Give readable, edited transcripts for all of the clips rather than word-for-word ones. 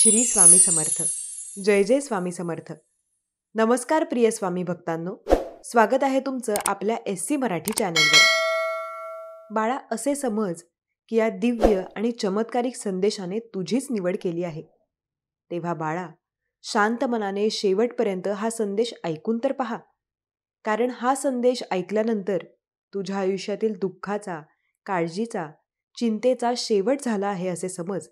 श्री स्वामी समर्थ. जय जय स्वामी समर्थ. नमस्कार प्रिय स्वामी भक्तांनो, स्वागत आहे तुमचं आपल्या SC मराठी चॅनलवर. बाळा, असे समज की या दिव्य आणि चमत्कारिक संदेशाने तुझीच निवड केली आहे. तेव्हा बाळा, शांत मनाने शेवटपर्यंत हा संदेश ऐकून तर पहा. कारण हा संदेश ऐकल्यानंतर तुझ्या आयुष्यातील दुःखाचा, काळजीचा, चिंतेचा शेवट झाला आहे असे समज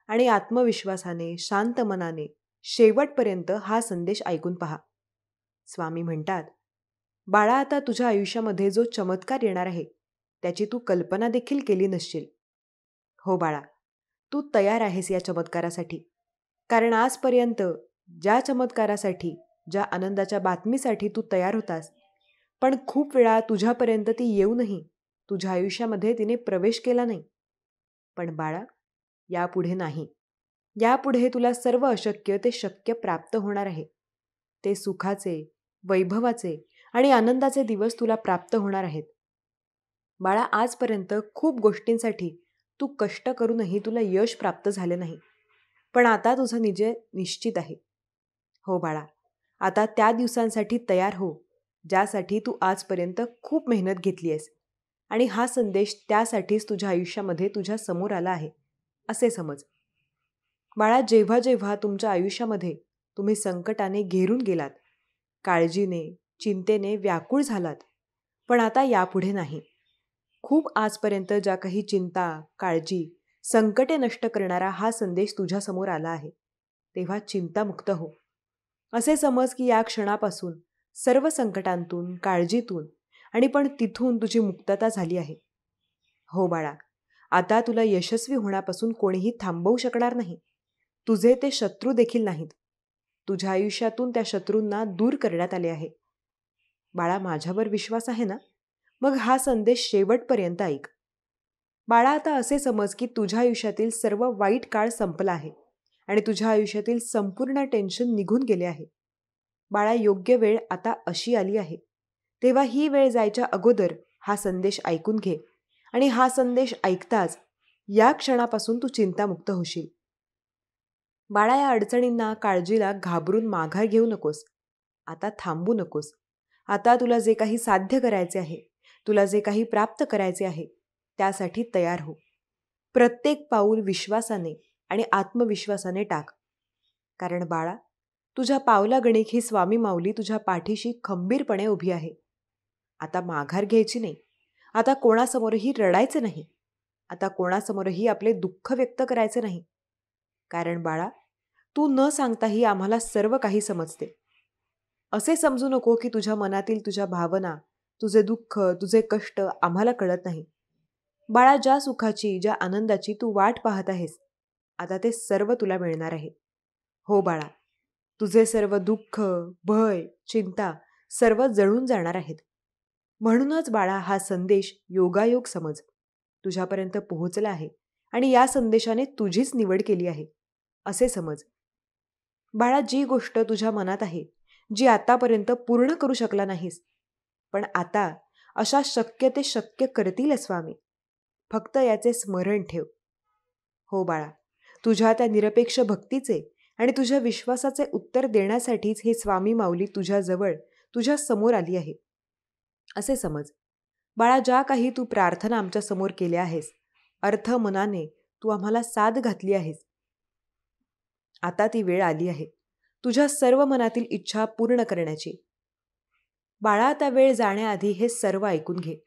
आणि आत्मविश्वासाने, शांत मनाने शेवटपर्यंत हा संदेश ऐकून पहा. स्वामी म्हणतात, बाळा, आता तुझ्या आयुष्यामध्ये जो चमत्कार येणार आहे त्याची तू कल्पना देखील केली नसशील. हो बाळा, तू तयार आहेस या चमत्कारासाठी. कारण आजपर्यंत ज्या चमत्कारासाठी, ज्या आनंदाच्या बातमीसाठी तू तयार होतास, पण खूप वेळा तुझ्यापर्यंत ती येऊनही तुझ्या आयुष्यामध्ये तिने प्रवेश केला नाही. पण बाळा, यापुढे नाही. यापुढे तुला सर्व अशक्य ते शक्य प्राप्त होणार आहे. ते सुखाचे, वैभवाचे आणि आनंदाचे दिवस तुला प्राप्त होणार आहेत. बाळा, आजपर्यंत खूप गोष्टींसाठी तू कष्ट करूनही तुला यश प्राप्त झाले नाही. पण आता तुझं निश्चित आहे. हो बाळा, आता त्या दिवसांसाठी तयार हो, ज्यासाठी तू आजपर्यंत खूप मेहनत घेतली आहेस. आणि हा संदेश त्यासाठीच तुझ्या आयुष्यामध्ये तुझ्या समोर आला आहे असे समज. बाळा, जेव्हा जेव्हा तुमच्या आयुष्यामध्ये तुम्ही संकटाने घेरून गेलात, काळजीने, चिंतेने व्याकुळ झालात, पण आता यापुढे नाही. खूप आजपर्यंत ज्या काही चिंता, काळजी, संकटे नष्ट करणारा हा संदेश तुझ्यासमोर आला आहे, तेव्हा चिंतामुक्त हो. असे समज की या क्षणापासून सर्व संकटांतून, काळजीतून आणि पण तिथून तुझी मुक्तता झाली आहे. हो बाळा, आता तुला यशस्वी होण्यापासून कोणीही थांबवू शकणार नाही. तुझे ते शत्रू देखील नाहीत. तुझ्या आयुष्यातून त्या शत्रूंना दूर करण्यात आले आहे. बाळा, माझ्यावर विश्वास आहे ना? मग हा संदेश शेवटपर्यंत ऐक. बाळा, आता असे समज की तुझ्या आयुष्यातील सर्व वाईट काळ संपला आहे आणि तुझ्या आयुष्यातील संपूर्ण टेन्शन निघून गेले आहे. बाळा, योग्य वेळ आता अशी आली आहे. तेव्हा ही वेळ जायच्या अगोदर हा संदेश ऐकून घे आणि हा संदेश ऐकताच या क्षणापासून तू चिंतामुक्त होशील. बाळा, या अडचणींना, काळजीला घाबरून माघार घेऊ नकोस. आता थांबू नकोस. आता तुला जे काही साध्य करायचे आहे, तुला जे काही प्राप्त करायचे आहे, त्यासाठी तयार हो. प्रत्येक पाऊल विश्वासाने आणि आत्मविश्वासाने टाक. कारण बाळा, तुझ्या पावलागणिक ही स्वामी माऊली तुझ्या पाठीशी खंबीरपणे उभी आहे. आता माघार घ्यायची नाही. आता कोणासमोरही रडायचे नाही. आता कोणासमोरही आपले दुःख व्यक्त करायचे नाही. कारण बाळा, तू न सांगताही आम्हाला सर्व काही समजते. असे समजू नको की तुझ्या मनातील तुझ्या भावना, तुझे दुःख, तुझे कष्ट आम्हाला कळत नाही. बाळा, ज्या सुखाची, ज्या आनंदाची तू वाट पाहत आहेस, आता ते सर्व तुला मिळणार आहे. हो बाळा, तुझे सर्व दुःख, भय, चिंता सर्व जळून जाणार आहेत. म्हणूनच बाळा, हा संदेश योगायोग समज. तुझ्यापर्यंत पोहोचला आहे आणि या संदेशाने तुझीच निवड केली आहे असे समज. बाळा, जी गोष्ट तुझ्या मनात आहे, जी आतापर्यंत पूर्ण करू शकला नाहीस, पण आता अशा शक्य ते शक्य करतील स्वामी. फक्त याचे स्मरण ठेव. हो बाळा, तुझ्या त्या निरपेक्ष भक्तीचे आणि तुझ्या विश्वासाचे उत्तर देण्यासाठीच हे स्वामी माऊली तुझ्याजवळ, तुझ्या समोर आली आहे असे समज. बाळा, ज्या काही तू प्रार्थना आमच्या समोर केल्या आहेस, अर्थ मनाने तू आम्हाला साथ घातली आहेस, आता ती वेळ आली आहे तुझ्या सर्व मनातील इच्छा पूर्ण करण्याची. बाळा, आता वेळ जाण्याआधी हे सर्व ऐकून घे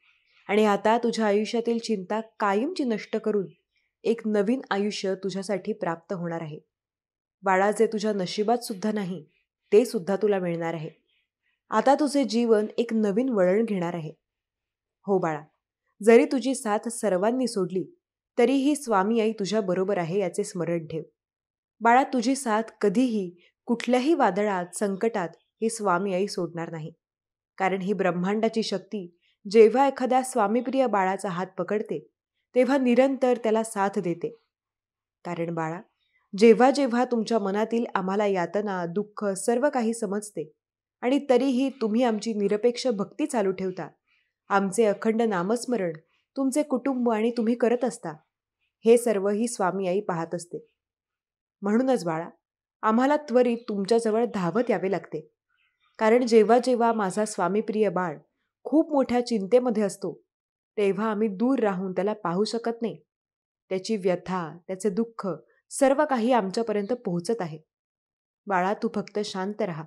आणि आता तुझ्या आयुष्यातील चिंता कायमची नष्ट करून एक नवीन आयुष्य तुझ्यासाठी प्राप्त होणार आहे. बाळा, जे तुझ्या नशिबात सुद्धा नाही, ते सुद्धा तुला मिळणार आहे. आता तुझे जीवन एक नवीन वळण घेणार आहे. हो बाळा, जरी तुझी साथ सर्वांनी सोडली, तरीही स्वामी आई तुझ्या बरोबर आहे याचे स्मरण ठेव. बाळा, तुझी साथ कधीही कुठल्याही वादळात, संकटात ही स्वामी आई सोडणार नाही. कारण ही ब्रह्मांडाची शक्ती जेव्हा एखाद्या स्वामीप्रिय बाळाचा हात पकडते, तेव्हा निरंतर त्याला साथ देते. कारण बाळा, जेव्हा जेव्हा तुमच्या मनातील आम्हाला यातना, दुःख सर्व काही समजते आणि तरीही तुम्ही आमची निरपेक्ष भक्ती चालू ठेवता, आमचे अखंड नामस्मरण तुमचे कुटुंब आणि तुम्ही करत असता, हे सर्व ही स्वामी आई पाहत असते. म्हणूनच बाळा, आम्हाला त्वरित तुमच्याजवळ धावत यावे लागते. कारण जेव्हा जेव्हा माझा स्वामीप्रिय बाळ खूप मोठ्या चिंतेमध्ये असतो, तेव्हा आम्ही दूर राहून त्याला पाहू शकत नाही. त्याची व्यथा, त्याचे दुःख सर्व काही आमच्यापर्यंत पोहोचत आहे. बाळा, तू फक्त शांत राहा.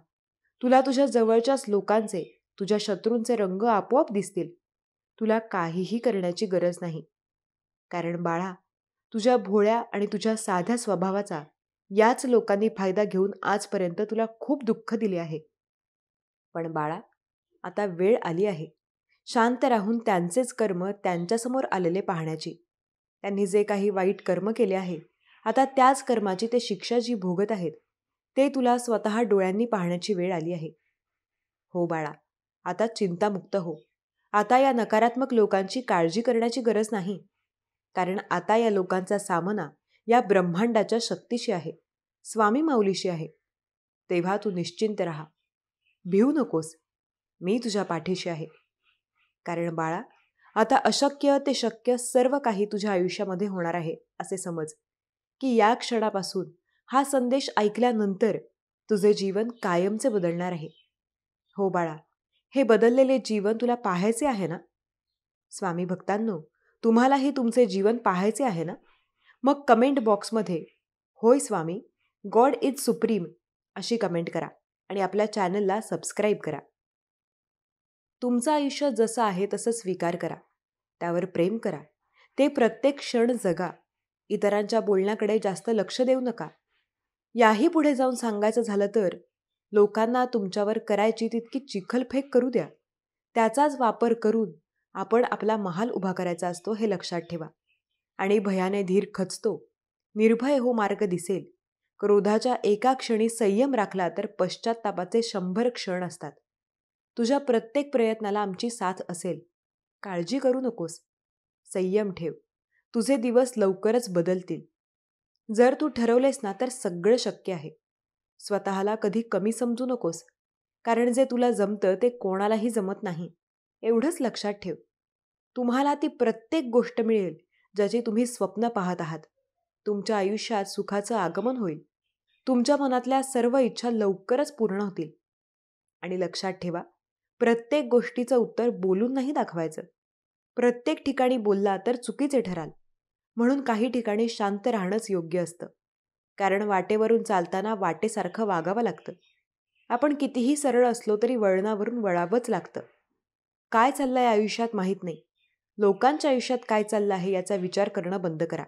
तुला तुझ्या जवळच्याच लोकांचे, तुझ्या शत्रूंचे रंग आपोआप दिसतील. तुला काहीही करण्याची गरज नाही. कारण बाळा, तुझ्या भोळ्या आणि तुझ्या साध्या स्वभावाचा याच लोकांनी फायदा घेऊन आजपर्यंत तुला खूप दुःख दिले आहे. पण बाळा, आता वेळ आली आहे शांत राहून त्यांचेच कर्म त्यांच्यासमोर आलेले पाहण्याची. त्यांनी जे काही वाईट कर्म केले आहे, आता त्याच कर्माची ते शिक्षा जी भोगत आहेत, ते तुला स्वतः डोळ्यांनी पाहण्याची वेळ आली आहे. हो बाळा, आता चिंतामुक्त हो. आता या नकारात्मक लोकांची काळजी करण्याची गरज नाही. कारण आता या लोकांचा सामना या ब्रह्मांडाच्या शक्तीशी आहे, स्वामी माऊलीशी आहे. तेव्हा तू निश्चिंत राहा. भिवू नकोस. मी तुझ्या पाठीशी आहे. कारण बाळा, आता अशक्य ते शक्य सर्व काही तुझ्या आयुष्यामध्ये होणार आहे असे समज, की या क्षणापासून हा संदेश ऐकल्यानंतर तुझे जीवन कायमचे बदलणार आहे. हो बाळा, हे बदललेले जीवन तुला पाहायचे आहे ना? स्वामी भक्तांनो, तुम्हालाही तुमचे जीवन पाहायचे आहे ना? मग कमेंट बॉक्समध्ये होय स्वामी, गॉड इज सुप्रीम अशी कमेंट करा आणि आपल्या चॅनलला सबस्क्राईब करा. तुमचं आयुष्य जसं आहे तसं स्वीकार करा. त्यावर प्रेम करा. ते प्रत्येक क्षण जगा. इतरांच्या बोलण्याकडे जास्त लक्ष देऊ नका. याही पुढे जाऊन सांगायचं झालं तर, लोकांना तुमच्यावर करायची तितकी चिखलफेक करू द्या. त्याचाच वापर करून आपण आपला महाल उभा करायचा असतो हे लक्षात ठेवा. आणि भयाने धीर खचतो. निर्भय हो मार्ग दिसेल. क्रोधाच्या एका क्षणी संयम राखला तर पश्चात्तापाचे 100 क्षण असतात. तुझ्या प्रत्येक प्रयत्नाला आमची साथ असेल. काळजी करू नकोस. संयम ठेव. तुझे दिवस लवकरच बदलतील. जर तू ठरवलेस ना तर सगळं शक्य आहे. स्वतःला कधी कमी समजू नकोस. कारण जे तुला जमतं ते कोणालाही जमत नाही. एवढंच लक्षात ठेव. तुम्हाला ती प्रत्येक गोष्ट मिळेल ज्याची तुम्ही स्वप्न पाहत आहात. तुमच्या आयुष्यात सुखाचं आगमन होईल. तुमच्या मनातल्या सर्व इच्छा लवकरच पूर्ण होतील. आणि लक्षात ठेवा, प्रत्येक गोष्टीचं उत्तर बोलून नाही दाखवायचं. प्रत्येक ठिकाणी बोलला तर चुकीचे ठराल. म्हणून काही ठिकाणी शांत राहणंच योग्य असतं. कारण वाटेवरून चालताना वाटेसारखं वागावं लागतं. आपण कितीही सरळ असलो तरी वळणावरून वळावंच लागतं. काय चाललंय आयुष्यात माहीत नाही. लोकांच्या आयुष्यात काय चाललं आहे याचा विचार करणं बंद करा.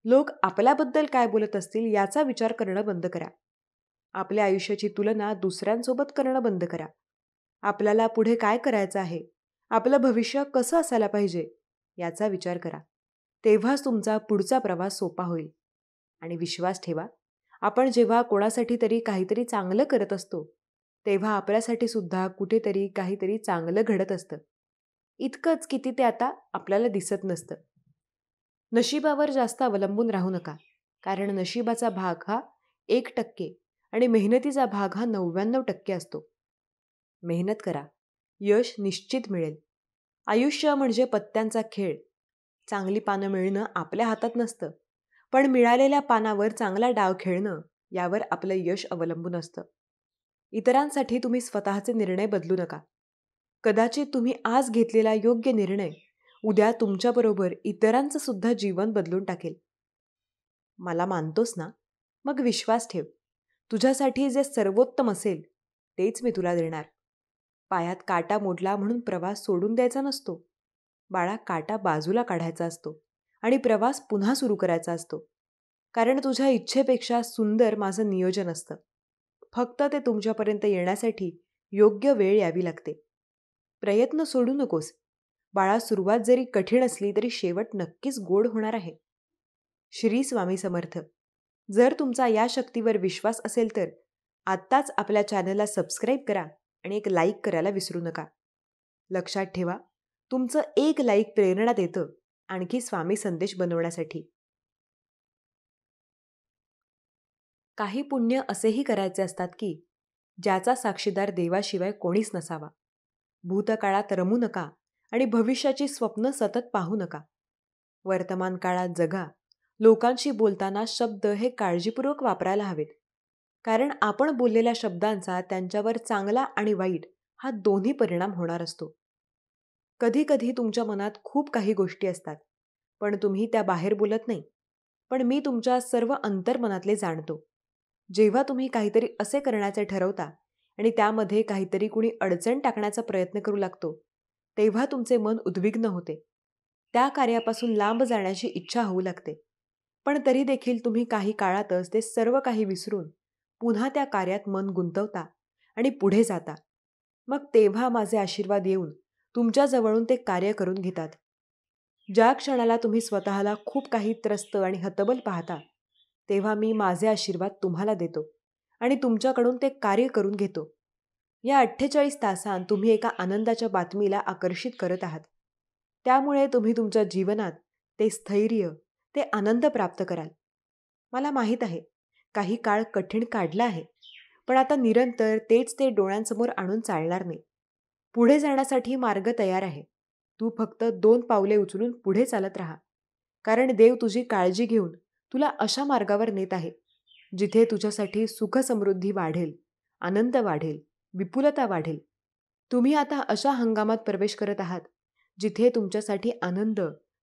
लोक आपल्याबद्दल काय बोलत असतील याचा विचार करणं बंद करा. आपल्या आयुष्याची तुलना दुसऱ्यांसोबत करणं बंद करा. आपल्याला पुढे काय करायचं आहे, आपलं भविष्य कसं असायला पाहिजे याचा विचार करा. तेव्हाच तुमचा पुढचा प्रवास सोपा होईल. आणि विश्वास ठेवा, आपण जेव्हा कोणासाठी तरी काहीतरी चांगलं करत असतो, तेव्हा आपल्यासाठी सुद्धा कुठेतरी काहीतरी चांगलं घडत असतं. इतकंच किती ते आता आपल्याला दिसत नसतं. नशिबावर जास्त अवलंबून राहू नका. कारण नशिबाचा भाग हा 1% आणि मेहनतीचा भाग हा 99% असतो. मेहनत करा. यश निश्चित मिळेल. आयुष्य म्हणजे पत्त्यांचा खेळ. चांगली पानं मिळणं आपल्या हातात नसतं. पण मिळालेल्या पानावर चांगला डाव खेळणं यावर आपलं यश अवलंबून असतं. इतरांसाठी तुम्ही स्वतःचे निर्णय बदलू नका. कदाचित तुम्ही आज घेतलेला योग्य निर्णय उद्या तुमच्याबरोबर इतरांचं सुद्धा जीवन बदलून टाकेल. मला मानतोस ना? मग विश्वास ठेव. तुझ्यासाठी जे सर्वोत्तम असेल तेच मी तुला देणार. पायात काटा मोडला म्हणून प्रवास सोडून द्यायचा नसतो. बाळा, काटा बाजूला काढायचा असतो आणि प्रवास पुन्हा सुरू करायचा असतो. कारण तुझ्या इच्छेपेक्षा सुंदर माझं नियोजन असतं. फक्त ते तुमच्यापर्यंत येण्यासाठी योग्य वेळ यावी लागते. प्रयत्न सोडू नकोस. बाळा, सुरुवात जरी कठीण असली तरी शेवट नक्कीच गोड होणार आहे. श्री स्वामी समर्थ. जर तुमचा या शक्तीवर विश्वास असेल तर आत्ताच आपल्या चॅनलला सबस्क्राईब करा आणि एक लाईक करायला विसरू नका. लक्षात ठेवा, तुमचं एक लाईक प्रेरणा देतं आणखी स्वामी संदेश बनवण्यासाठी. काही पुण्य असेही करायचे असतात की ज्याचा साक्षीदार देवाशिवाय कोणीच नसावा. भूतकाळात रमू नका आणि भविष्याची स्वप्न सतत पाहू नका. वर्तमान काळात जगा. लोकांशी बोलताना शब्द हे काळजीपूर्वक वापरायला हवेत, कारण आपण बोललेल्या शब्दांचा त्यांच्यावर चांगला आणि वाईट हा दोन्ही परिणाम होणार असतो. कधी कधी तुमच्या मनात खूप काही गोष्टी असतात, पण तुम्ही त्या बाहेर बोलत नाही. पण मी तुमच्या सर्व अंतर्मनातले जाणतो. जेव्हा तुम्ही काहीतरी असे करण्याचे ठरवता आणि त्यामध्ये काहीतरी कुणी अडचण टाकण्याचा प्रयत्न करू लागतो, तेव्हा तुमचे मन उद्विग्न होते. त्या कार्यापासून लांब जाण्याची इच्छा होऊ लागते. पण तरी देखील तुम्ही काही काळातच ते सर्व काही विसरून पुन्हा त्या कार्यात मन गुंतवता आणि पुढे जाता. मग तेव्हा माझे आशीर्वाद येऊन तुमच्या जवळून ते कार्य करून घेतात. ज्या क्षणाला तुम्ही स्वतःला खूप काही त्रस्त आणि हतबल पाहता, तेव्हा मी माझे आशीर्वाद तुम्हाला देतो आणि तुमच्याकडून ते कार्य करून घेतो. या 48 तासांत तुम्ही एका आनंदाच्या बातमीला आकर्षित करत आहात. त्यामुळे तुम्ही तुमच्या जीवनात ते स्थैर्य, ते आनंद प्राप्त कराल. मला माहीत आहे, काही काळ कठीण काढला आहे, पण आता निरंतर तेच ते डोळ्यांसमोर आणून चालणार नाही. पुढे जाण्यासाठी मार्ग तयार आहे. तू फक्त 2 पावले उचलून पुढे चालत राहा. कारण देव तुझी काळजी घेऊन तुला अशा मार्गावर नेत आहे, जिथे तुझ्यासाठी सुख समृद्धी वाढेल, आनंद वाढेल, विपुलता वाढेल. तुम्ही आता अशा हंगामात प्रवेश करत आहात, जिथे तुमच्यासाठी आनंद,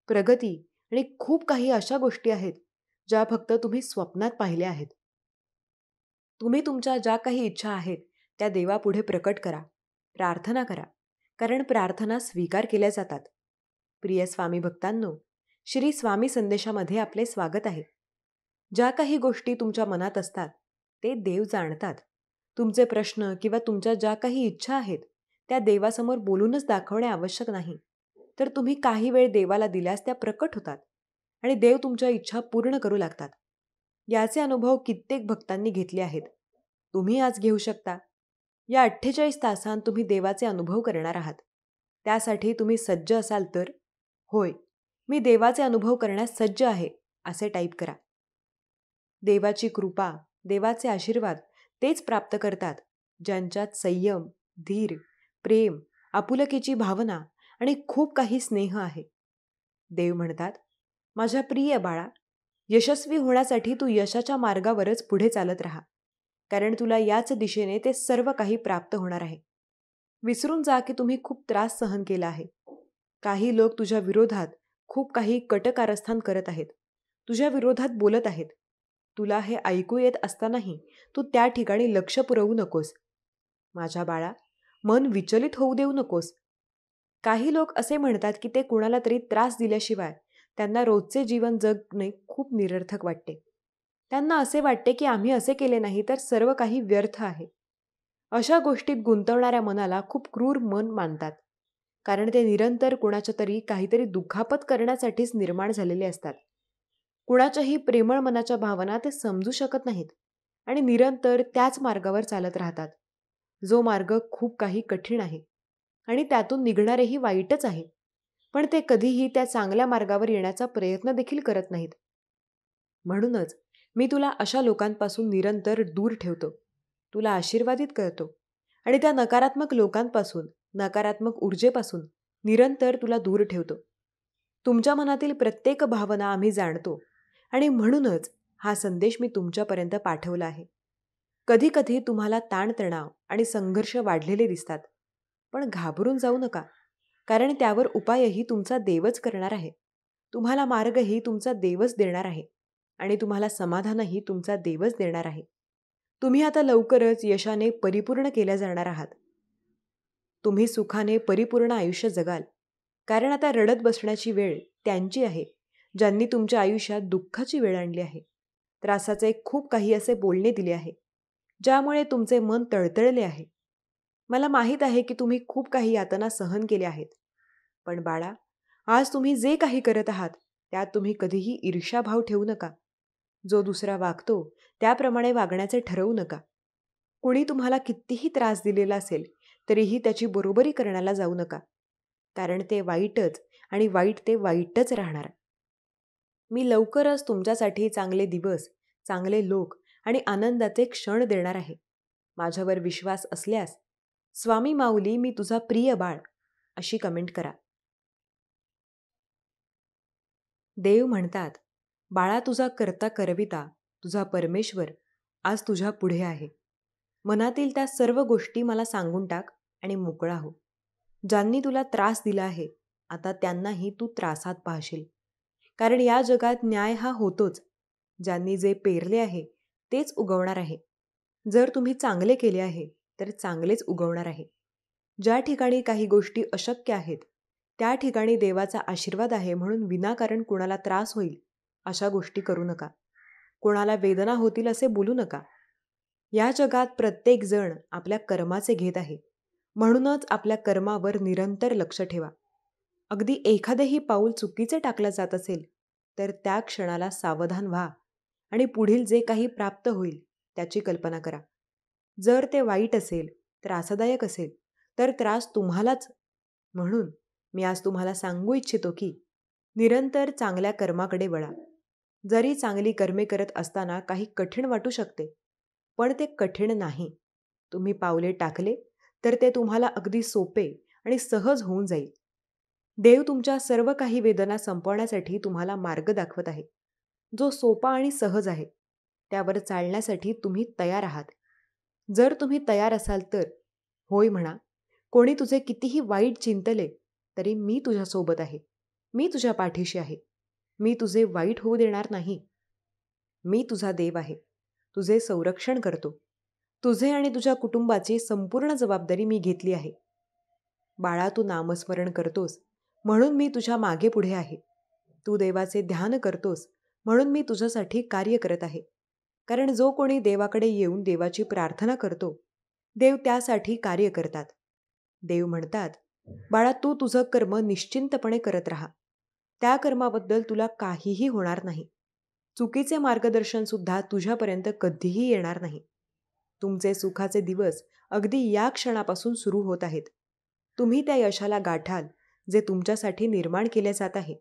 प्रगती आणि खूप काही अशा गोष्टी आहेत, ज्या फक्त तुम्ही स्वप्नात पाहिल्या आहेत. तुम्ही तुमच्या ज्या काही इच्छा आहेत, त्या देवापुढे प्रकट करा. प्रार्थना करा, कारण प्रार्थना स्वीकार केल्या जातात. प्रिय स्वामी भक्तांनो, श्री स्वामी संदेशामध्ये आपले स्वागत आहे. ज्या काही गोष्टी तुमच्या मनात असतात, ते देव जाणतात. तुमचे प्रश्न किंवा तुमच्या ज्या काही इच्छा आहेत, त्या देवासमोर बोलूनच दाखवणे आवश्यक नाही. तर तुम्ही काही वेळ देवाला दिल्यास त्या प्रकट होतात आणि देव तुमच्या इच्छा पूर्ण करू लागतात. याचे अनुभव कित्येक भक्तांनी घेतले आहेत. तुम्ही आज घेऊ शकता. या 48 तासांत तुम्ही देवाचे अनुभव करणार आहात. त्यासाठी तुम्ही सज्ज असाल तर, होय, मी देवाचे अनुभव करण्यास सज्ज आहे, असे टाईप करा. देवाची कृपा, देवाचे आशीर्वाद तेच प्राप्त करतात, ज्यांच्यात संयम, धीर, प्रेम, आपुलकीची भावना आणि खूप काही स्नेह आहे. देव म्हणतात, माझ्या प्रिय बाळा, यशस्वी होण्यासाठी तू यशाच्या मार्गावरच पुढे चालत राहा, कारण तुला याच दिशेने ते सर्व काही प्राप्त होणार आहे. विसरून जा की तुम्ही खूप त्रास सहन केला आहे. काही लोक तुझ्या विरोधात खूप काही कटकारस्थान करत आहेत, तुझ्या विरोधात बोलत आहेत. तुला हे ऐकू येत असतानाही तू त्या ठिकाणी लक्ष पुरवू नकोस. माझ्या बाळा, मन विचलित होऊ देऊ नकोस. काही लोक असे म्हणतात की ते कुणाला तरी त्रास दिल्याशिवाय त्यांना रोजचे जीवन जगणे खूप निरर्थक वाटते. त्यांना असे वाटते की आम्ही असे केले नाही तर सर्व काही व्यर्थ आहे. अशा गोष्टीत गुंतवणाऱ्या मनाला खूप क्रूर मन मानतात, कारण ते निरंतर कुणाच्या तरी काहीतरी दुखापत करण्यासाठीच निर्माण झालेले असतात. कुणाच्याही प्रेमळ मनाच्या भावना ते समजू शकत नाहीत आणि निरंतर त्याच मार्गावर चालत राहतात, जो मार्ग खूप काही कठीण आहे आणि त्यातून निघणारेही वाईटच आहे. पण ते कधीही त्या चांगल्या मार्गावर येण्याचा प्रयत्न देखील करत नाहीत. म्हणूनच मी तुला अशा लोकांपासून निरंतर दूर ठेवतो, तुला आशीर्वादित करतो आणि त्या नकारात्मक लोकांपासून, नकारात्मक ऊर्जेपासून निरंतर तुला दूर ठेवतो. तुमच्या मनातील प्रत्येक भावना आम्ही जाणतो आणि म्हणूनच हा संदेश मी तुमच्यापर्यंत पाठवला आहे. कधी कधी तुम्हाला ताणतणाव आणि संघर्ष वाढलेले दिसतात, पण घाबरून जाऊ नका, कारण त्यावर उपायही तुमचा देवच करणार आहे. तुम्हाला मार्गही तुमचा देवच देणार आहे आणि तुम्हाला समाधानही तुमचा देवच देणार आहे. तुम्ही आता लवकरच यशाने परिपूर्ण केल्या जाणार आहात. तुम्ही सुखाने परिपूर्ण आयुष्य जगाल, कारण आता रडत बसण्याची वेळ त्यांची आहे, ज्यांनी तुमच्या आयुष्यात दुःखाची वेळ आणली आहे. त्रासाचे खूप काही असे बोलणे दिले आहे, ज्यामुळे तुमचे मन तळतळले आहे. मला माहीत आहे की तुम्ही खूप काही यातना सहन केल्या आहेत. पण बाळा, आज तुम्ही जे काही करत आहात, त्यात तुम्ही कधीही ईर्ष्याभाव ठेवू नका. जो दुसरा वागतो त्याप्रमाणे वागण्याचे ठरवू नका. कुणी तुम्हाला कितीही त्रास दिलेला असेल, तरीही त्याची बरोबरी करण्याला जाऊ नका, कारण ते वाईटच आणि वाईट ते वाईटच राहणार. मी लवकरच तुमच्यासाठी चांगले दिवस, चांगले लोक आणि आनंदाचे क्षण देणार आहे. माझ्यावर विश्वास असल्यास स्वामी माऊली, मी तुझा प्रिय बाळ, अशी कमेंट करा. देव म्हणतात, बाळा, तुझा करता करविता तुझा परमेश्वर आज तुझ्या पुढे आहे. मनातील त्या सर्व गोष्टी मला सांगून टाक आणि मोकळा हो. ज्यांनी तुला त्रास दिला आहे, आता त्यांनाही तू त्रासात पाहशील. कारण या जगात न्याय हा होतोच. ज्यांनी जे पेरले आहे तेच उगवणार आहे. जर तुम्ही चांगले केले आहे तर चांगलेच उगवणार आहे. ज्या ठिकाणी काही गोष्टी अशक्य आहेत, त्या ठिकाणी देवाचा आशीर्वाद आहे म्हणून विनाकारण कुणाला त्रास होईल अशा गोष्टी करू नका. कोणाला वेदना होतील असे बोलू नका. या जगात प्रत्येक जण आपल्या कर्माचे घेत आहे. म्हणूनच आपल्या कर्मावर निरंतर लक्ष ठेवा. अगदी एखादेही पाऊल चुकीचे टाकलं जात असेल तर त्या क्षणाला सावधान व्हा आणि पुढील जे काही प्राप्त होईल त्याची कल्पना करा. जर ते वाईट असेल, त्रासदायक असेल, तर त्रास तुम्हालाच. म्हणून मी आज तुम्हाला सांगू इच्छितो की निरंतर चांगल्या कर्माकडे वळा. जरी चांगली कर्मे करत असताना काही कठीण वाटू शकते, पण ते कठीण नाही. तुम्ही पावले टाकले तर ते तुम्हाला अगदी सोपे आणि सहज होऊन जाईल. देव तुमच्या सर्व काही वेदना संपवण्यासाठी तुम्हाला मार्ग दाखवत आहे, जो सोपा आणि सहज आहे. त्यावर चालण्यासाठी तुम्ही तयार आहात. जर तुम्ही तयार असाल तर होय म्हणा. कोणी तुझे कितीही वाईट चिंतले तरी मी तुझ्यासोबत आहे. मी तुझ्या पाठीशी आहे. मी तुझे वाईट होऊ देणार नाही. मी तुझा देव आहे. तुझे संरक्षण करतो. तुझे आणि तुझ्या कुटुंबाची संपूर्ण जबाबदारी मी घेतली आहे. बाळा, तू नामस्मरण करतोस म्हणून मी तुझ्या मागे पुढे आहे. तू देवाचे ध्यान करतोस म्हणून मी तुझ्यासाठी कार्य करत आहे. कारण जो कोणी देवाकडे येऊन देवाची प्रार्थना करतो, देव त्यासाठी कार्य करतात. देव म्हणतात, बाळा, तू तुझं कर्म निश्चिंतपणे करत राहा. त्या कर्माबद्दल तुला काहीही होणार नाही. चुकीचे मार्गदर्शन सुद्धा तुझ्यापर्यंत कधीही येणार नाही. तुमचे सुखाचे दिवस अगदी या क्षणापासून सुरू होत आहेत. तुम्ही त्या यशाला गाठाल जे तुमच्यासाठी निर्माण केले जात आहे.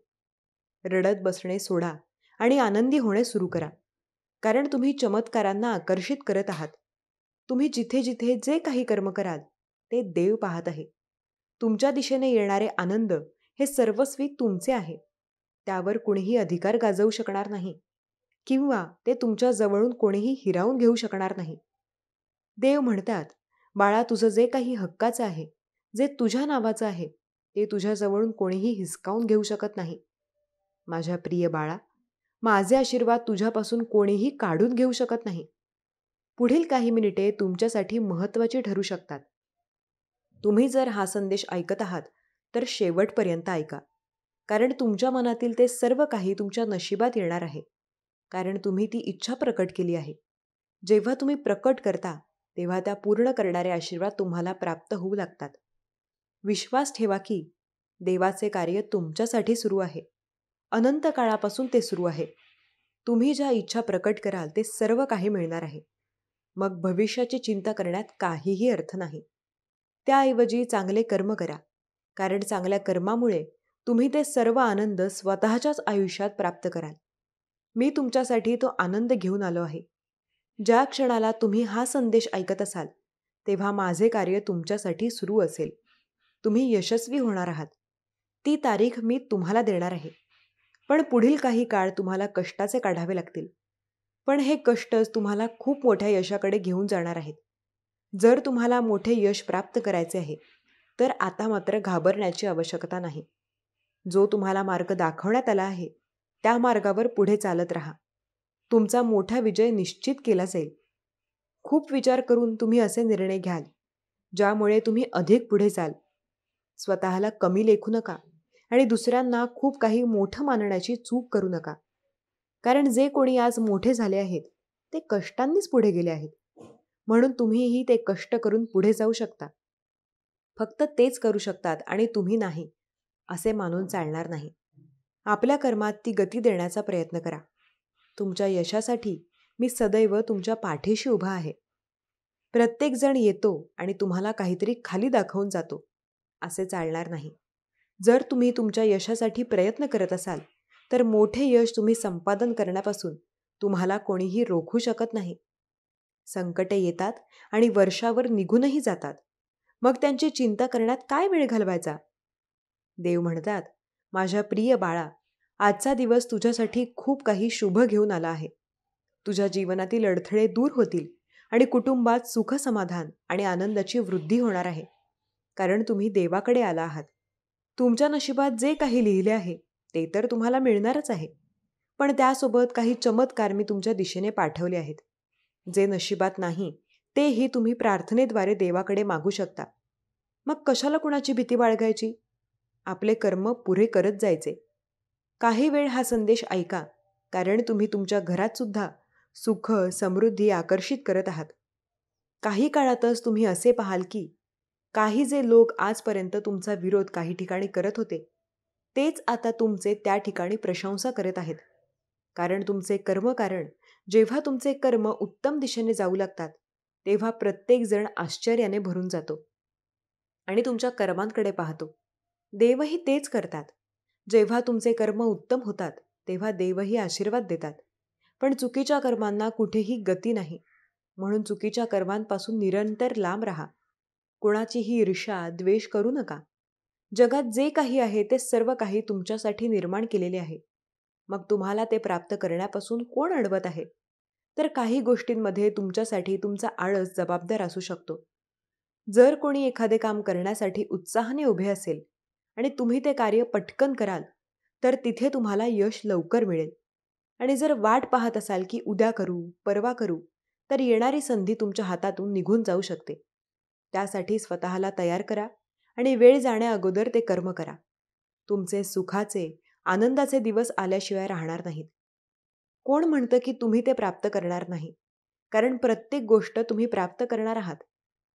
रडत बसणे सोडा आणि आनंदी होणे सुरू करा. कारण तुम्ही चमत्कारांना आकर्षित करत आहात. तुम्ही जिथे जिथे जे काही कर्म कराल ते देव पाहत आहे. तुमच्या दिशेने येणारे आनंद हे सर्वस्वी तुमचे आहे. त्यावर कुणीही अधिकार गाजवू शकणार नाही किंवा ते तुमच्या जवळून कोणीही हिरावून घेऊ शकणार नाही. देव म्हणतात, बाळा, तुझं जे काही हक्काचं आहे, जे तुझ्या नावाचं आहे, ते तुझ्याजवळून कोणीही हिसकावून घेऊ शकत नाही. माझ्या प्रिय बाळा, माझे आशीर्वाद तुझ्यापासून कोणीही काढून घेऊ शकत नाही. पुढील काही मिनिटे तुमच्यासाठी महत्त्वाची ठरू शकतात. तुम्ही जर हा संदेश ऐकत आहात तर शेवटपर्यंत ऐका. कारण तुमच्या मनातील ते सर्व काही तुमच्या नशिबात येणार आहे. कारण तुम्ही ती इच्छा प्रकट केली आहे. जेव्हा तुम्ही प्रकट करता तेव्हा त्या पूर्ण करणारे आशीर्वाद तुम्हाला प्राप्त होऊ लागतात. विश्वास ठेवा की देवाचे कार्य तुमच्यासाठी सुरू आहे. अनंत काळापासून ते सुरू आहे. तुम्ही ज्या इच्छा प्रकट कराल ते सर्व काही मिळणार आहे. मग भविष्याची चिंता करण्यात काहीही अर्थ नाही. त्याऐवजी चांगले कर्म करा. कारण चांगल्या कर्मामुळे तुम्ही ते सर्व आनंद स्वतःच्याच आयुष्यात प्राप्त कराल. मी तुमच्यासाठी तो आनंद घेऊन आलो आहे. ज्या क्षणाला तुम्ही हा संदेश ऐकत असाल तेव्हा माझे कार्य तुमच्यासाठी सुरू असेल. तुम्ही यशस्वी होणार आहात. ती तारीख मी तुम्हाला देणार आहे. पण पुढील काही काळ तुम्हाला कष्टाचे काढावे लागतील. पण हे कष्टच तुम्हाला खूप मोठ्या यशाकडे घेऊन जाणार आहेत. जर तुम्हाला मोठे यश प्राप्त करायचे आहे तर आता मात्र घाबरण्याची आवश्यकता नाही. जो तुम्हाला मार्ग दाखवण्यात आला आहे त्या मार्गावर पुढे चालत राहा. तुमचा मोठा विजय निश्चित केला जाईल. खूप विचार करून तुम्ही असे निर्णय घ्याल ज्यामुळे तुम्ही अधिक पुढे जाल. स्वतःला कमी लेखू नका आणि दुसऱ्यांना खूप काही मोठं मानण्याची चूक करू नका. कारण जे कोणी आज मोठे झाले आहेत ते कष्टांनीच पुढे गेले आहेत. म्हणून तुम्हीही ते कष्ट करून पुढे जाऊ शकता. फक्त तेच करू शकतात आणि तुम्ही नाही असे मानून चालणार नाही. आपल्या कर्मात ती गती देण्याचा प्रयत्न करा. तुमच्या यशासाठी मी सदैव तुमच्या पाठीशी उभा आहे. प्रत्येक जण येतो आणि तुम्हाला काहीतरी खाली दाखवून जातो असे चालणार नाही. जर तुम्ही तुमच्या यशासाठी प्रयत्न करत असाल तर मोठे यश तुम्ही संपादन करण्यापासून तुम्हाला कोणीही रोखू शकत नाही. संकटे येतात आणि वर्षावर निघूनही जातात. मग त्यांची चिंता करण्यात काय वेळ घालवायचा? देव म्हणतात, माझ्या प्रिय बाळा, आजचा दिवस तुझ्यासाठी खूप काही शुभ घेऊन आला आहे. तुझ्या जीवनातील अडथळे दूर होतील आणि कुटुंबात सुख समाधान आणि आनंदाची वृद्धी होणार आहे. कारण तुम्ही देवाकडे आला आहात. तुमच्या नशिबात जे काही लिहिले आहे ते तर तुम्हाला मिळणारच आहे. पण त्यासोबत काही चमत्कार मी तुमच्या दिशेने पाठवले आहेत. जे नशिबात नाही तेही तुम्ही प्रार्थनेद्वारे देवाकडे मागू शकता. मग कशाला कुणाची भीती बाळगायची? आपले कर्म पुरे करत जायचे. काही वेळ हा संदेश ऐका, कारण तुम्ही तुमच्या घरात सुद्धा सुख समृद्धी आकर्षित करत आहात. काही काळातच तुम्ही असे पाहाल की काही जे लोक आजपर्यंत तुमचा विरोध काही ठिकाणी करत होते, तेच आता तुमचे त्या ठिकाणी प्रशंसा करत आहेत. कारण तुमचे कर्मकारण, जेव्हा तुमचे कर्म उत्तम दिशेने जाऊ लागतात, तेव्हा प्रत्येकजण आश्चर्याने भरून जातो आणि तुमच्या कर्मांकडे पाहतो. देवही तेच करतात. जेव्हा तुमचे कर्म उत्तम होतात, तेव्हा देवही आशीर्वाद देतात. पण चुकीच्या कर्मांना कुठेही गती नाही. म्हणून चुकीच्या कर्मांपासून निरंतर लांब राहा. कोणाचीही ईर्ष्या, द्वेष करू नका. जगात जे काही आहे ते सर्व काही तुमच्यासाठी निर्माण केलेले आहे. मग तुम्हाला ते प्राप्त करण्यापासून कोण अडवत आहे? तर काही गोष्टींमध्ये तुमच्यासाठी तुमचा आळस जबाबदार असू शकतो. जर कोणी एखादे काम करण्यासाठी उत्साहाने उभे असेल आणि तुम्ही ते कार्य पटकन कराल, तर तिथे तुम्हाला यश लवकर मिळेल. आणि जर वाट पाहत असाल की उद्या करू, परवा करू, तर येणारी संधी तुमच्या हातातून निघून जाऊ शकते. त्यासाठी स्वतःला तयार करा आणि वेळ जाण्याअगोदर ते कर्म करा. तुमचे सुखाचे, आनंदाचे दिवस आल्याशिवाय राहणार नाहीत. कोण म्हणतं की तुम्ही ते प्राप्त करणार नाही? कारण प्रत्येक गोष्ट तुम्ही प्राप्त करणार आहात.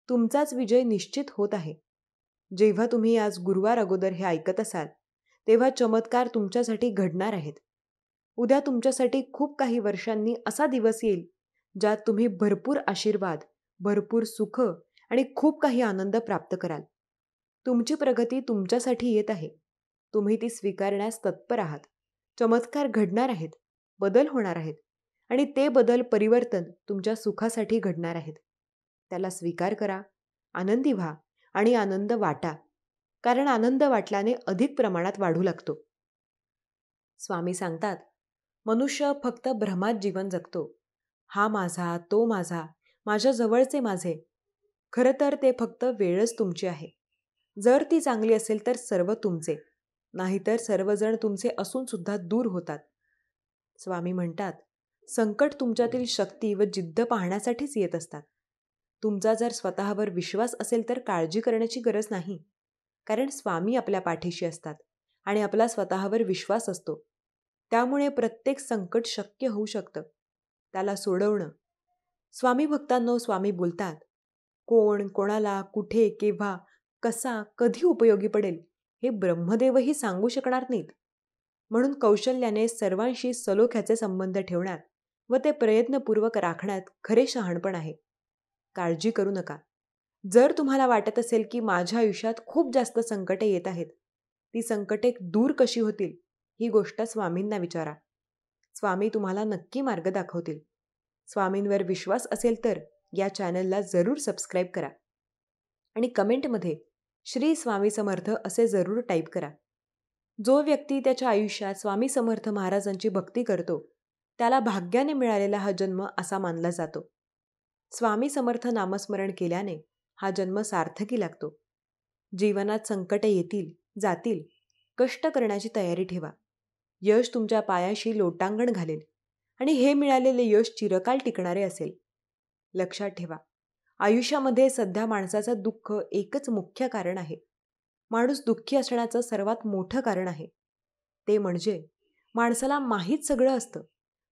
तुमचाच विजय निश्चित होत आहे. जेव्हा तुम्ही आज गुरुवार अगोदर हे ऐकत असाल, तेव्हा चमत्कार तुमच्यासाठी घडणार आहेत. उद्या तुमच्यासाठी खूप काही वर्षांनी असा दिवस येईल, ज्यात तुम्ही भरपूर आशीर्वाद, भरपूर सुख आणि खूप काही आनंद प्राप्त कराल. तुमची प्रगती तुमच्यासाठी येत आहे. तुम्ही ती स्वीकारण्यास तत्पर आहात. चमत्कार घडणार आहेत, बदल होणार आहेत आणि ते बदल परिवर्तन तुमच्या सुखासाठी घडणार आहेत. त्याला स्वीकार करा, आनंदी व्हा आणि आनंद वाटा. कारण आनंद वाटल्याने अधिक प्रमाणात वाढू लागतो. स्वामी सांगतात, मनुष्य फक्त भ्रमात जीवन जगतो. हा माझा, तो माझा, माझ्या जवळचे माझे. खरं तर ते फक्त वेळच तुमची आहे. जर ती चांगली असेल तर सर्व तुमचे, नाहीतर सर्वजण तुमचे असून सुद्धा दूर होतात. स्वामी म्हणतात, संकट तुमच्यातील शक्ती व जिद्द पाहण्यासाठीच येत असतात. तुमचा जर स्वतःवर विश्वास असेल तर काळजी करण्याची गरज नाही. कारण स्वामी आपल्या पाठीशी असतात आणि आपला स्वतःवर विश्वास असतो. त्यामुळे प्रत्येक संकट शक्य होऊ शकतं. त्याला सोडवणं. स्वामी भक्तांनो, स्वामी बोलतात, कोण, कोणाला, कुठे, केव्हा, कसा, कधी उपयोगी पडेल हे ब्रह्मदेवही सांगू शकणार नाहीत. म्हणून कौशल्याने सर्वांशी सलोख्याचे संबंध ठेवण्यात व ते प्रयत्नपूर्वक राखण्यात खरे शहाणपण आहे. काळजी करू नका. जर तुम्हाला वाटत असेल की माझ्या आयुष्यात खूप जास्त संकटे येत आहेत, ती संकटे दूर कशी होतील ही गोष्ट स्वामींना विचारा. स्वामी तुम्हाला नक्की मार्ग दाखवतील. स्वामींवर विश्वास असेल तर या चॅनलला जरूर सबस्क्राईब करा आणि कमेंटमध्ये श्री स्वामी समर्थ असे जरूर टाईप करा. जो व्यक्ती त्याच्या आयुष्यात स्वामी समर्थ महाराजांची भक्ती करतो, त्याला भाग्याने मिळालेला हा जन्म असा मानला जातो. स्वामी समर्थ नामस्मरण केल्याने हा जन्म सार्थकी लागतो. जीवनात संकटे येतील, जातील. कष्ट करण्याची तयारी ठेवा. यश तुमच्या पायाशी लोटांगण घालेल आणि हे मिळालेले यश चिरकाल टिकणारे असेल. लक्षात ठेवा, आयुष्यामध्ये सध्या माणसाचं दुःख एकच मुख्य कारण आहे. माणूस दुःखी असण्याचं सर्वात मोठं कारण आहे. ते म्हणजे माणसाला माहीत सगळं असतं,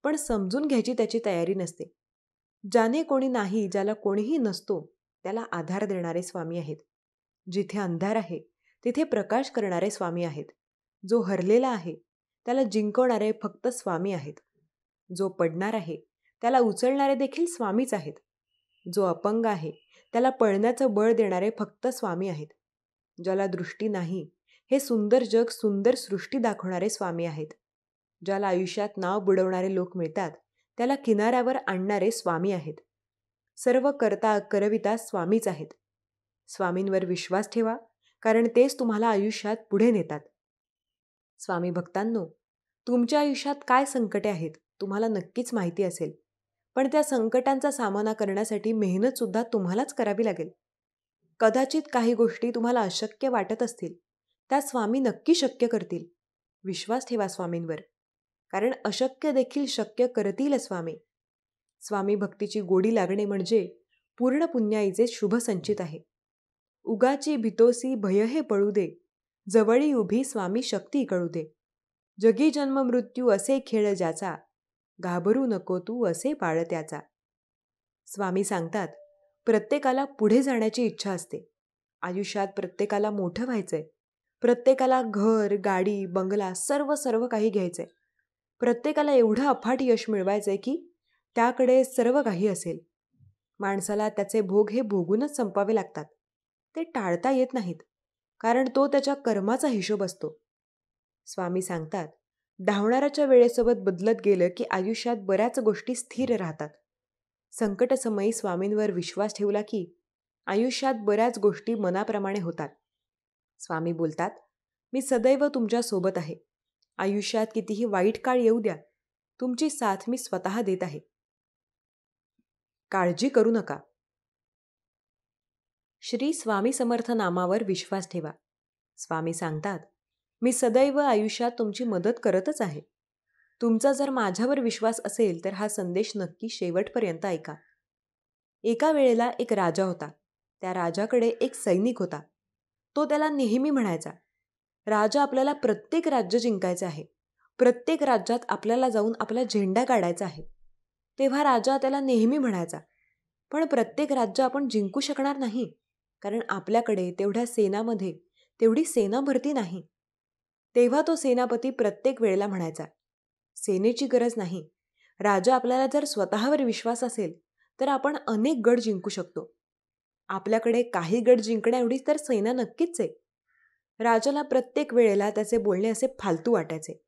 पण समजून घ्यायची त्याची तयारी नसते. ज्याने कोणी नाही, ज्याला कोणीही नसतो, त्याला आधार देणारे स्वामी आहेत. जिथे अंधार आहे, तिथे प्रकाश करणारे स्वामी आहेत. जो हरलेला आहे, त्याला जिंकवणारे फक्त स्वामी आहेत. जो पडणार आहे, त्याला उचलणारे देखील स्वामीच आहेत. जो अपंग आहे, त्याला पळण्याचं बळ देणारे फक्त स्वामी आहेत. ज्याला दृष्टी नाही, हे सुंदर जग, सुंदर सृष्टी दाखवणारे स्वामी आहेत. ज्याला आयुष्यात नाव बुडवणारे लोक मिळतात, त्याला किनाऱ्यावर आणणारे स्वामी आहेत. सर्व करता करविता स्वामीच आहेत. स्वामींवर विश्वास ठेवा, कारण तेच तुम्हाला आयुष्यात पुढे नेतात. स्वामी भक्तांनो, तुमच्या आयुष्यात काय संकटे आहेत तुम्हाला नक्कीच माहिती असेल, पण त्या संकटांचा सामना करण्यासाठी मेहनतसुद्धा तुम्हालाच करावी लागेल. कदाचित काही गोष्टी तुम्हाला अशक्य वाटत असतील, त्या स्वामी नक्की शक्य करतील. विश्वास ठेवा स्वामींवर, कारण अशक्य देखील शक्य करतील स्वामी. स्वामी भक्तीची गोडी लागणे म्हणजे पूर्ण पुण्याईचे शुभ संचित आहे. उगाची भितोसी भय हे पळू दे, जवळी उभी स्वामी शक्ती कळू दे. जगी जन्म मृत्यू असे खेळ ज्याचा, घाबरू नको तू असे बाळ त्याचा. स्वामी सांगतात, प्रत्येकाला पुढे जाण्याची इच्छा असते. आयुष्यात प्रत्येकाला मोठं व्हायचंय. प्रत्येकाला घर, गाडी, बंगला सर्व सर्व काही घ्यायचंय. प्रत्येकाला एवढं अफाट यश मिळवायचंय की त्याकडे सर्व काही असेल. माणसाला त्याचे भोग हे भोगूनच संपावे लागतात. ते टाळता येत नाहीत, कारण तो त्याच्या कर्माचा हिशोब असतो. स्वामी सांगतात, धावणाऱ्याच्या वेळेसोबत बदलत गेलं की आयुष्यात बऱ्याच गोष्टी स्थिर राहतात. संकटसमयी स्वामींवर विश्वास ठेवला की आयुष्यात बऱ्याच गोष्टी मनाप्रमाणे होतात. स्वामी बोलतात, मी सदैव तुमच्या सोबत आहे. आयुष्यात कितीही वाईट काळ येऊ द्या, तुमची साथ मी स्वतः देत आहे. काळजी करू नका. श्री स्वामी समर्थ नामावर विश्वास ठेवा. स्वामी सांगतात, मी सदैव आयुष्यात तुमची मदत करतच आहे. तुमचा जर माझ्यावर विश्वास असेल तर हा संदेश नक्की शेवटपर्यंत ऐका. एका वेळेला एक राजा होता. त्या राजाकडे एक सैनिक होता. तो त्याला नेहमी म्हणायचा, राजा आपल्याला प्रत्येक राज्य जिंकायचे आहे. प्रत्येक राज्यात आपल्याला जाऊन आपला झेंडा काढायचा आहे. तेव्हा राजा त्याला नेहमी म्हणायचा, पण प्रत्येक राज्य आपण जिंकू शकणार नाही, कारण आपल्याकडे तेवढ्या सेनामध्ये तेवढी सेना भरती नाही. तेव्हा तो सेनापती प्रत्येक वेळेला म्हणायचा, सेनेची गरज नाही. राजा आपल्याला जर स्वतःवर विश्वास असेल तर आपण अनेक गड जिंकू शकतो. आपल्याकडे काही गड जिंकण्या एवढी तर सेना नक्कीच आहे. राजाला प्रत्येक वेळेला त्याचे बोलणे असे फालतू वाटायचे.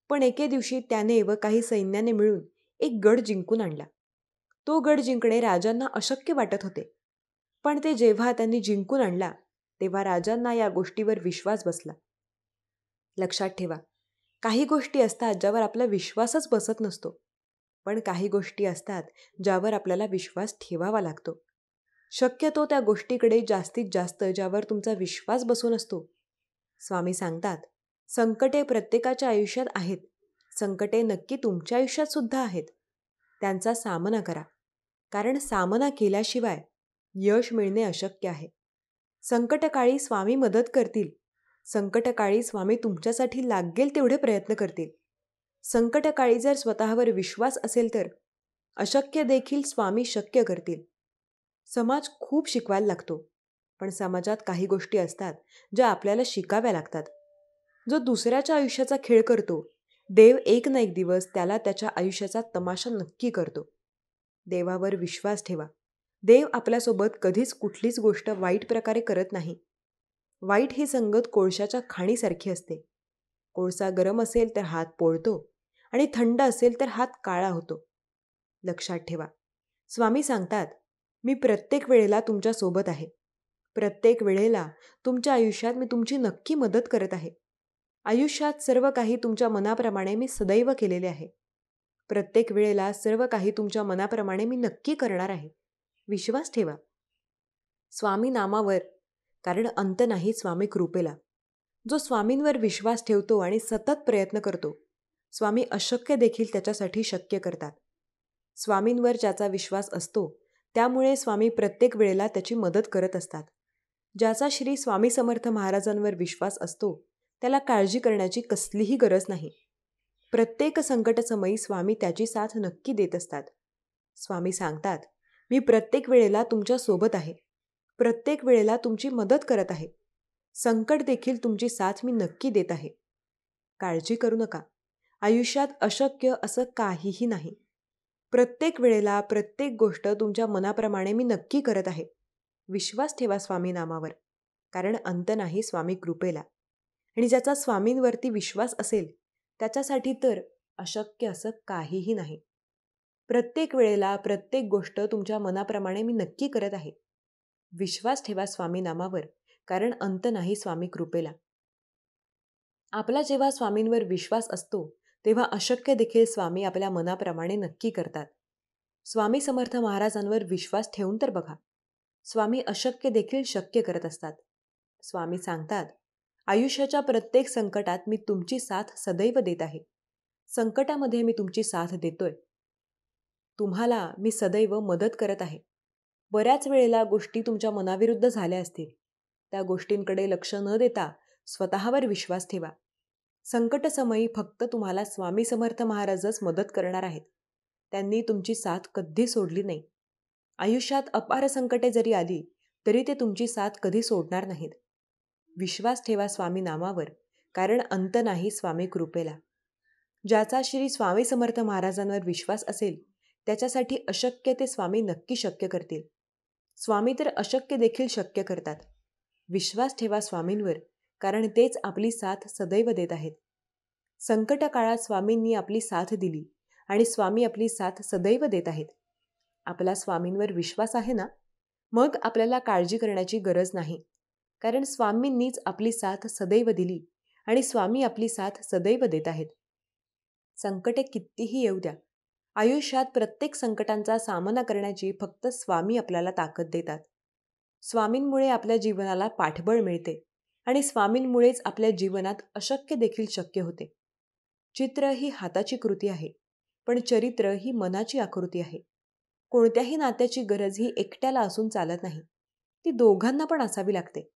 पण एके दिवशी त्याने व काही सैन्याने मिळून एक गड जिंकून आणला. तो गड जिंकणे राजांना अशक्य वाटत होते. पण ते जेव्हा त्यांनी जिंकून आणला तेव्हा राजांना या गोष्टीवर विश्वास बसला. लक्षात ठेवा, काही गोष्टी असतात ज्यावर आपला विश्वासच बसत नसतो, पण काही गोष्टी असतात ज्यावर आपल्याला विश्वास ठेवावा लागतो. शक्यतो त्या गोष्टीकडे जास्तीत जास्त ज्यावर तुमचा विश्वास बसून असतो. स्वामी सांगतात, संकटे प्रत्येकाच्या आयुष्यात आहेत. संकटे नक्की तुमच्या आयुष्यात सुद्धा आहेत. त्यांचा सामना करा, कारण सामना केल्याशिवाय यश मिळणे अशक्य आहे. संकटकाळी स्वामी मदत करतील. संकटकाळी स्वामी तुमच्यासाठी लागेल तेवढे प्रयत्न करतील. संकटकाळी जर स्वतःवर विश्वास असेल तर अशक्य देखील स्वामी शक्य करतील. समाज खूप शिकवायला लागतो, पण समाजात काही गोष्टी असतात ज्या आपल्याला शिकाव्या लागतात. जो दुसऱ्याच्या आयुष्याचा खेळ करतो, देव एक ना एक दिवस त्याला त्याच्या आयुष्याचा तमाशा नक्की करतो. देवावर विश्वास ठेवा. देव आपल्यासोबत कधीच कुठलीच गोष्ट वाईट प्रकारे करत नाही. वाईट ही संगत कोळशाच्या खाणीसारखी असते. कोळसा गरम असेल तर हात पोळतो आणि थंड असेल तर हात काळा होतो. लक्षात ठेवा, स्वामी सांगतात, मी प्रत्येक वेळेला तुमच्या सोबत आहे. प्रत्येक वेळेला तुमच्या आयुष्यात मी तुमची नक्की मदत करत आहे. आयुष्यात सर्व काही तुमच्या मनाप्रमाणे मी सदैव केलेले आहे. प्रत्येक वेळेला सर्व काही तुमच्या मनाप्रमाणे मी नक्की करणार आहे. विश्वास ठेवा स्वामी नामावर, कारण अंत नाही स्वामी कृपेला. जो स्वामींवर विश्वास ठेवतो आणि सतत प्रयत्न करतो, स्वामी अशक्य देखील त्याच्यासाठी शक्य करतात. स्वामींवर ज्याचा विश्वास असतो त्यामुळे स्वामी प्रत्येक वेळेला त्याची मदत करत असतात. ज्याचा श्री स्वामी समर्थ महाराजांवर विश्वास असतो त्याला काळजी करण्याची कसलीही गरज नाही. प्रत्येक संकटसमयी स्वामी त्याची साथ नक्की देत असतात. स्वामी सांगतात, मी प्रत्येक वेळेला तुमच्या सोबत आहे. प्रत्येक वेळेला तुमची मदत करत आहे. संकट देखील तुमची साथ मी नक्की देत आहे. काळजी करू नका. आयुष्यात अशक्य असं काहीही नाही. प्रत्येक वेळेला प्रत्येक गोष्ट तुमच्या मनाप्रमाणे मी नक्की करत आहे. विश्वास ठेवा स्वामी नामावर, कारण अंत नाही स्वामी कृपेला. आणि ज्याचा स्वामींवरती विश्वास असेल त्याच्यासाठी तर अशक्य असं काहीही नाही. प्रत्येक वेळेला प्रत्येक गोष्ट तुमच्या मनाप्रमाणे मी नक्की करत आहे. विश्वास ठेवा स्वामी नामावर, कारण अंत नाही स्वामी कृपेला. आपला जेव्हा स्वामींवर विश्वास असतो तेव्हा अशक्य देखील स्वामी आपल्या मनाप्रमाणे नक्की करतात. स्वामी समर्थ महाराजांवर विश्वास ठेवून तर बघा. स्वामी अशक्य देखील शक्य करत असतात. स्वामी सांगतात, आयुष्याच्या प्रत्येक संकटात मी तुमची साथ सदैव देत आहे. संकटामध्ये मी तुमची साथ देतोय. तुम्हाला मी सदैव मदत करत आहे. बऱ्याच वेळेला गोष्टी तुमच्या मनाविरुद्ध झाल्या असतील. त्या गोष्टींकडे लक्ष न देता स्वतःवर विश्वास ठेवा. संकटसमयी फक्त तुम्हाला स्वामी समर्थ महाराजच मदत करणार आहेत. त्यांनी तुमची साथ कधी सोडली नाही. आयुष्यात अपार संकटे जरी आली तरी ते तुमची साथ कधी सोडणार नाहीत. विश्वास ठेवा स्वामी नामावर, कारण अंत नाही स्वामी कृपेला. ज्याचा श्री स्वामी समर्थ महाराजांवर विश्वास असेल त्याच्यासाठी अशक्य ते स्वामी नक्की शक्य करतील. स्वामी तर अशक्य देखील शक्य करतात. विश्वास ठेवा स्वामींवर, कारण तेच आपली साथ सदैव देत आहेत. संकट काळात स्वामींनी आपली साथ दिली आणि स्वामी आपली साथ सदैव देत आहेत. आपला स्वामींवर विश्वास आहे ना, मग आपल्याला काळजी करण्याची गरज नाही, कारण स्वामींनीच आपली साथ सदैव दिली आणि स्वामी आपली साथ सदैव देत आहेत. संकटे कितीही येऊ द्या, आयुष्यात प्रत्येक संकटांचा सामना करण्याची फक्त स्वामी आपल्याला ताकद देतात. स्वामींमुळे आपल्या जीवनाला पाठबळ मिळते आणि स्वामींमुळेच आपल्या जीवनात अशक्य देखील शक्य होते. चित्र ही हाताची कृती आहे, पण चरित्र ही मनाची आकृती आहे. कोणत्याही नात्याची गरज ही एकट्याला असून चालत नाही, ती दोघांना पण असावी लागते.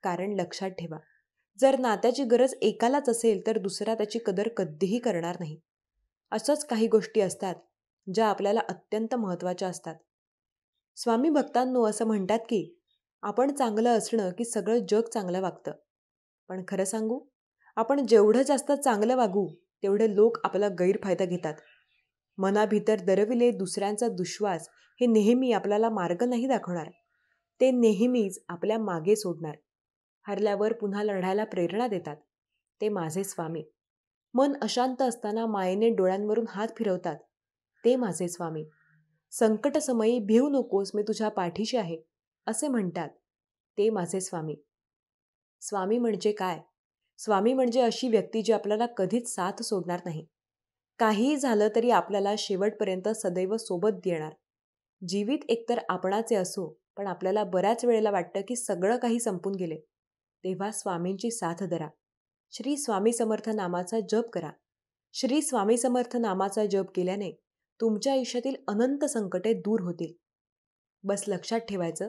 कारण लक्षात ठेवा, जर नात्याची गरज एकालाच असेल तर दुसरा त्याची कदर कधीही करणार नाही. असंच काही गोष्टी असतात ज्या आपल्याला अत्यंत महत्त्वाच्या असतात. स्वामी भक्तांनो असं म्हणतात की आपण चांगलं असणं की सगळं जग चांगलं वागतं. पण खरं सांगू, आपण जेवढं जास्त चांगलं वागू तेवढे लोक आपला गैरफायदा घेतात. मनाभीतर दरविले दुसऱ्यांचा दुश्वास हे नेहमी आपल्याला मार्ग नाही दाखवणार, ते नेहमीच आपल्या मागे सोडणार. हरल्यावर पुन्हा लढायला प्रेरणा देतात, ते माझे स्वामी. मन अशांत असताना मायेने डोळ्यांवरून हात फिरवतात, ते माझे स्वामी. संकटसमयी भिवू नकोस, मी तुझ्या पाठीशी आहे, असे म्हणतात, ते माझे स्वामी. स्वामी म्हणजे काय? स्वामी म्हणजे अशी व्यक्ती जी आपल्याला कधीच साथ सोडणार नाही. काहीही झालं तरी आपल्याला शेवटपर्यंत सदैव सोबत देणार. जीवित एकतर आपणाचे असो, पण आपल्याला बऱ्याच वेळेला वाटतं की सगळं काही संपून गेले. तेव्हा स्वामींची साथ धरा. श्री स्वामी समर्थ नामाचा जप करा. श्री स्वामी समर्थ नामाचा जप केल्याने तुमच्या आयुष्यातील अनंत संकटे दूर होतील. बस लक्षात ठेवायचं,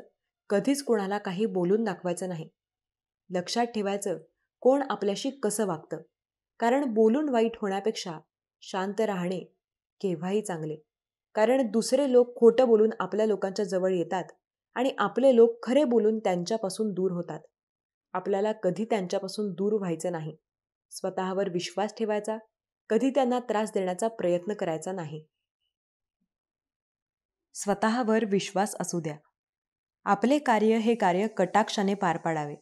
कधीच कोणाला काही बोलून दाखवायचं नाही. लक्षात ठेवायचं, कोण आपल्याशी कसं वागतं, कारण बोलून वाईट होण्यापेक्षा शांत राहणे केव्हाही चांगले. कारण दुसरे लोक खोटं बोलून आपल्या लोकांच्या जवळ येतात आणि आपले लोक खरे बोलून त्यांच्यापासून दूर होतात. आपल्याला कधी त्यांच्यापासून दूर व्हायचं नाही. स्वतःवर विश्वास ठेवायचा, कधी त्यांना त्रास देण्याचा प्रयत्न करायचा नाही. स्वतःवर विश्वास असू द्या. आपले कार्य हे कार्य कटाक्षाने पार पाडावे.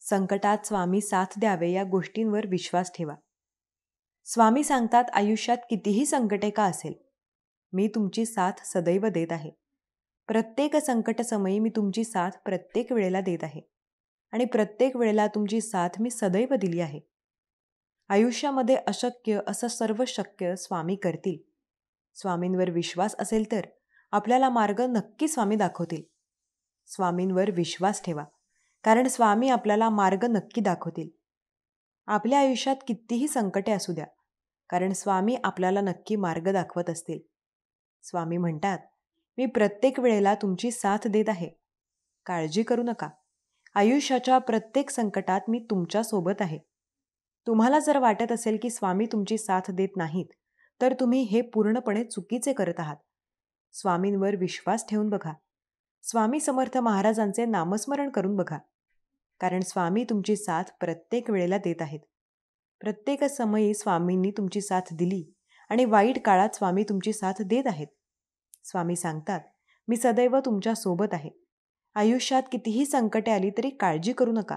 संकटात स्वामी साथ द्यावे या गोष्टींवर विश्वास ठेवा. स्वामी सांगतात, आयुष्यात कितीही संकटे का असेल, मी तुमची साथ सदैव देत आहे. प्रत्येक संकटसमयी मी तुमची साथ प्रत्येक वेळेला देत आहे आणि प्रत्येक वेळेला तुमची साथ मी सदैव दिली आहे. आयुष्यामध्ये अशक्य असं सर्व शक्य स्वामी करतील. स्वामींवर विश्वास असेल तर आपल्याला मार्ग नक्की स्वामी दाखवतील. स्वामींवर विश्वास ठेवा, कारण स्वामी आपल्याला मार्ग नक्की दाखवतील. आपल्या आयुष्यात कितीही संकटे असू द्या, कारण स्वामी आपल्याला नक्की मार्ग दाखवत असतील. स्वामी म्हणतात, मी प्रत्येक वेळेला तुमची साथ देत आहे. काळजी करू नका. आयुष्याच्या प्रत्येक संकटात मी तुमच्या सोबत आहे. तुम्हाला जर वाटत असेल की स्वामी तुमची साथ देत नाहीत, तर तुम्ही हे पूर्णपणे चुकीचे करत आहात. स्वामींवर विश्वास ठेवून बघा. स्वामी समर्थ महाराजांचे नामस्मरण करून बघा, कारण स्वामी तुमची साथ प्रत्येक वेळेला देत आहेत. प्रत्येक समयी स्वामींनी तुमची साथ दिली आणि वाईट काळात स्वामी तुमची साथ देत आहेत. स्वामी सांगतात, मी सदैव तुमच्या सोबत आहे. आयुष्यात कितीही संकटे आली तरी काळजी करू नका.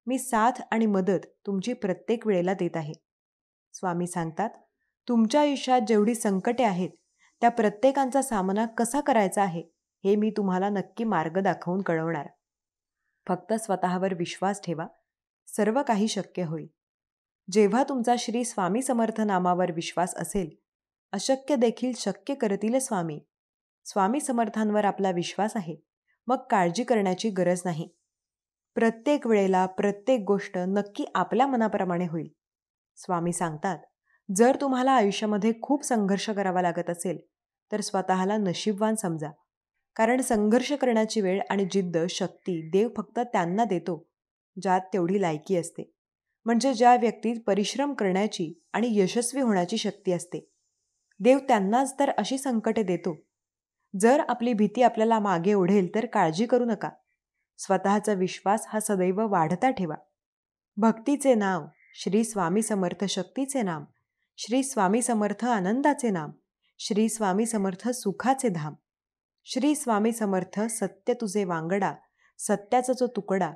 मी साथ आणि मदत तुमची प्रत्येक वेळेला देत आहे. स्वामी सांगतात, तुमच्या आयुष्यात जेवढी संकटे आहेत त्या प्रत्येकांचा सामना कसा करायचा आहे हे मी तुम्हाला नक्की मार्ग दाखवून कळवणार. फक्त स्वतःवर विश्वास ठेवा, सर्व काही शक्य होईल. जेव्हा तुमचा श्री स्वामी समर्थ नामावर विश्वास असेल, अशक्य देखील शक्य करतील स्वामी. स्वामी समर्थांवर आपला विश्वास आहे, मग काळजी करण्याची गरज नाही. प्रत्येक वेळेला प्रत्येक गोष्ट नक्की आपल्या मनाप्रमाणे होईल. स्वामी सांगतात, जर तुम्हाला आयुष्यामध्ये खूप संघर्ष करावा लागत असेल तर स्वतःला नशीबवान समजा. कारण संघर्ष करण्याची वेळ आणि जिद्द, शक्ती देव फक्त त्यांना देतो ज्यात तेवढी लायकी असते. म्हणजे ज्या व्यक्तीत परिश्रम करण्याची आणि यशस्वी होण्याची शक्ती असते. देव त्यांनाच तर अशी संकटे देतो. जर आपली भीती आपल्याला मागे ओढेल तर काळजी करू नका. स्वतःचा विश्वास हा सदैव वाढता ठेवा. भक्तीचे नाव श्री स्वामी समर्थ, शक्तीचे नाम श्री स्वामी समर्थ, आनंदाचे नाम श्री स्वामी समर्थ, सुखाचे धाम. श्री स्वामी समर्थ, सत्य तुझे वांगडा, सत्याचा जो तुकडा,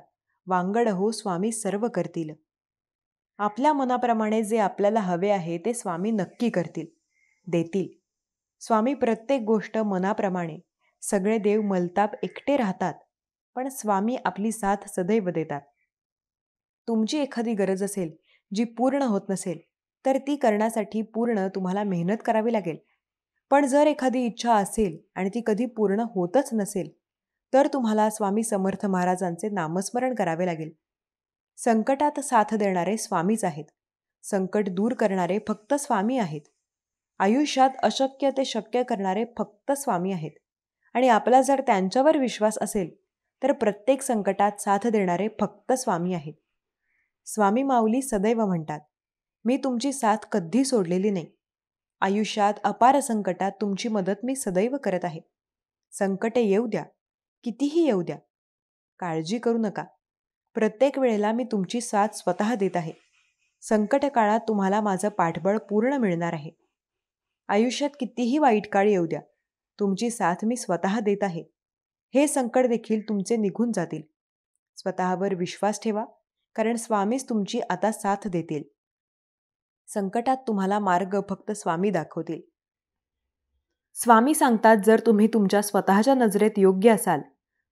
वांगड हो स्वामी सर्व करतील. आपल्या मनाप्रमाणे जे आपल्याला हवे आहे ते स्वामी नक्की करतील, देतील. स्वामी प्रत्येक गोष्ट मनाप्रमाणे, सगळे देव मलताप एकटे राहतात, पण स्वामी आपली साथ सदैव देतात. तुमची एखादी गरज असेल जी पूर्ण होत नसेल तर ती करण्यासाठी पूर्ण तुम्हाला मेहनत करावी लागेल. पण जर एखादी इच्छा असेल आणि ती कधी पूर्ण होतच नसेल तर तुम्हाला स्वामी समर्थ महाराजांचे नामस्मरण करावे लागेल. संकटात साथ देणारे स्वामीच आहेत. संकट दूर करणारे फक्त स्वामी आहेत. आयुष्यात अशक्य ते शक्य करणारे फक्त स्वामी आहेत. आणि आपला जर त्यांच्यावर विश्वास असेल तर प्रत्येक संकटात साथ देणारे फक्त स्वामी आहेत. स्वामी माऊली सदैव म्हणतात, मी तुमची साथ कधी सोडलेली नाही. आयुष्यात अपार संकटात तुमची मदत मी सदैव करत आहे. संकटे येऊ द्या, कितीही येऊ द्या, काळजी करू नका. प्रत्येक वेळेला मी तुमची साथ स्वतः देत आहे. संकट काळात तुम्हाला माझं पाठबळ पूर्ण मिळणार आहे. आयुष्यात कितीही वाईट काळ येऊ द्या, तुमची साथ मी स्वतः देत आहे. हे संकट देखील तुमचे निघून जातील. स्वतःवर विश्वास ठेवा, कारण स्वामीच तुमची आता साथ देतील. संकटात तुम्हाला मार्ग फक्त स्वामी दाखवतील. स्वामी सांगतात, जर तुम्ही तुमच्या स्वतःच्या नजरेत योग्य असाल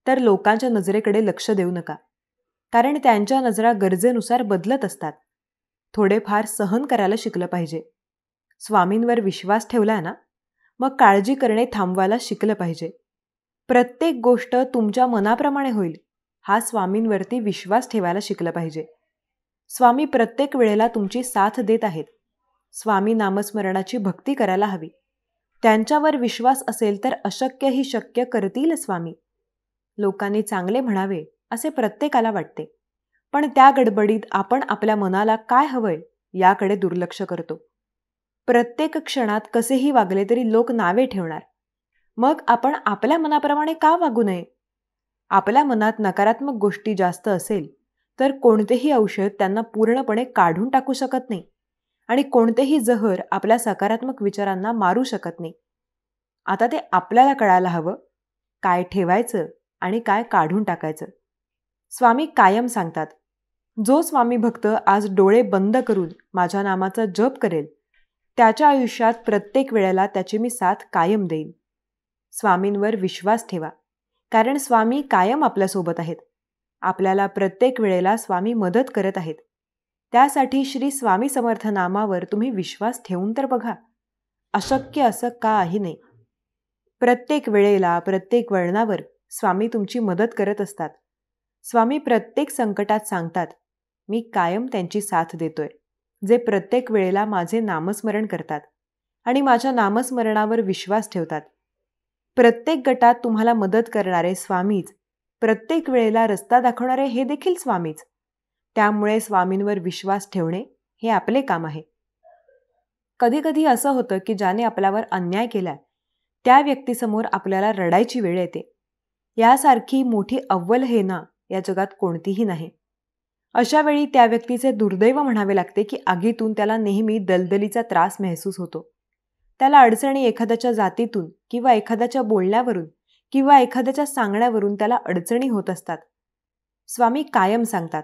तर लोकांच्या नजरेकडे लक्ष देऊ नका. कारण त्यांच्या नजरा गरजेनुसार बदलत असतात. थोडेफार सहन करायला शिकलं पाहिजे. स्वामींवर विश्वास ठेवला ना, मग काळजी करणे थांबवायला शिकलं पाहिजे. प्रत्येक गोष्ट तुमच्या मनाप्रमाणे होईल हा स्वामींवरती विश्वास ठेवायला शिकलं पाहिजे. स्वामी प्रत्येक वेळेला तुमची साथ देत आहेत. स्वामी नामस्मरणाची भक्ती करायला हवी. त्यांच्यावर विश्वास असेल तर अशक्यही शक्य करतील स्वामी. लोकांनी चांगले म्हणावे असे प्रत्येकाला वाटते, पण त्या गडबडीत आपण आपल्या मनाला काय हवंय याकडे दुर्लक्ष करतो. प्रत्येक क्षणात कसेही वागले तरी लोक नावे ठेवणार. मग आपण आपल्या मनाप्रमाणे का वागू नये? आपल्या मनात नकारात्मक गोष्टी जास्त असेल तर कोणतेही औषध त्यांना पूर्णपणे काढून टाकू शकत नाही आणि कोणतेही जहर आपल्या सकारात्मक विचारांना मारू शकत नाही. आता ते आपल्याला कळायला हवं, काय ठेवायचं आणि काय काढून टाकायचं. स्वामी कायम सांगतात, जो स्वामी भक्त आज डोळे बंद करून माझ्या नामाचा जप करेल त्याच्या आयुष्यात प्रत्येक वेळेला त्याची मी साथ कायम देईन. स्वामींवर विश्वास ठेवा, कारण स्वामी कायम आपल्यासोबत आहेत. आपल्याला प्रत्येक वेळेला स्वामी मदत करत आहेत. त्यासाठी श्री स्वामी समर्थ नामावर तुम्ही विश्वास ठेवून तर बघा. अशक्य असं काही नाही. प्रत्येक वेळेला प्रत्येक वळणावर स्वामी तुमची मदत करत असतात. स्वामी प्रत्येक संकटात सांगतात, मी कायम त्यांची साथ देतोय, जे प्रत्येक वेळेला माझे नामस्मरण करतात आणि माझ्या नामस्मरणावर विश्वास ठेवतात. प्रत्येक गटात तुम्हाला मदत करणारे स्वामीच, प्रत्येक वेळेला रस्ता दाखवणारे हे देखील स्वामीच. त्यामुळे स्वामींवर विश्वास ठेवणे हे आपले काम आहे. कधी कधी असं होतं की ज्याने आपल्यावर अन्याय केला त्या व्यक्तीसमोर आपल्याला रडायची वेळ येते. यासारखी मोठी अव्वल हे ना या जगात कोणतीही नाही. अशा वेळी त्या व्यक्तीचे दुर्दैव म्हणावे लागते की आगीतून त्याला नेहमी दलदलीचा त्रास महसूस होतो. त्याला अडचणी एखाद्याच्या जातीतून किंवा एखाद्याच्या बोलण्यावरून किंवा एखाद्याच्या सांगण्यावरून त्याला अडचणी होत असतात. स्वामी कायम सांगतात,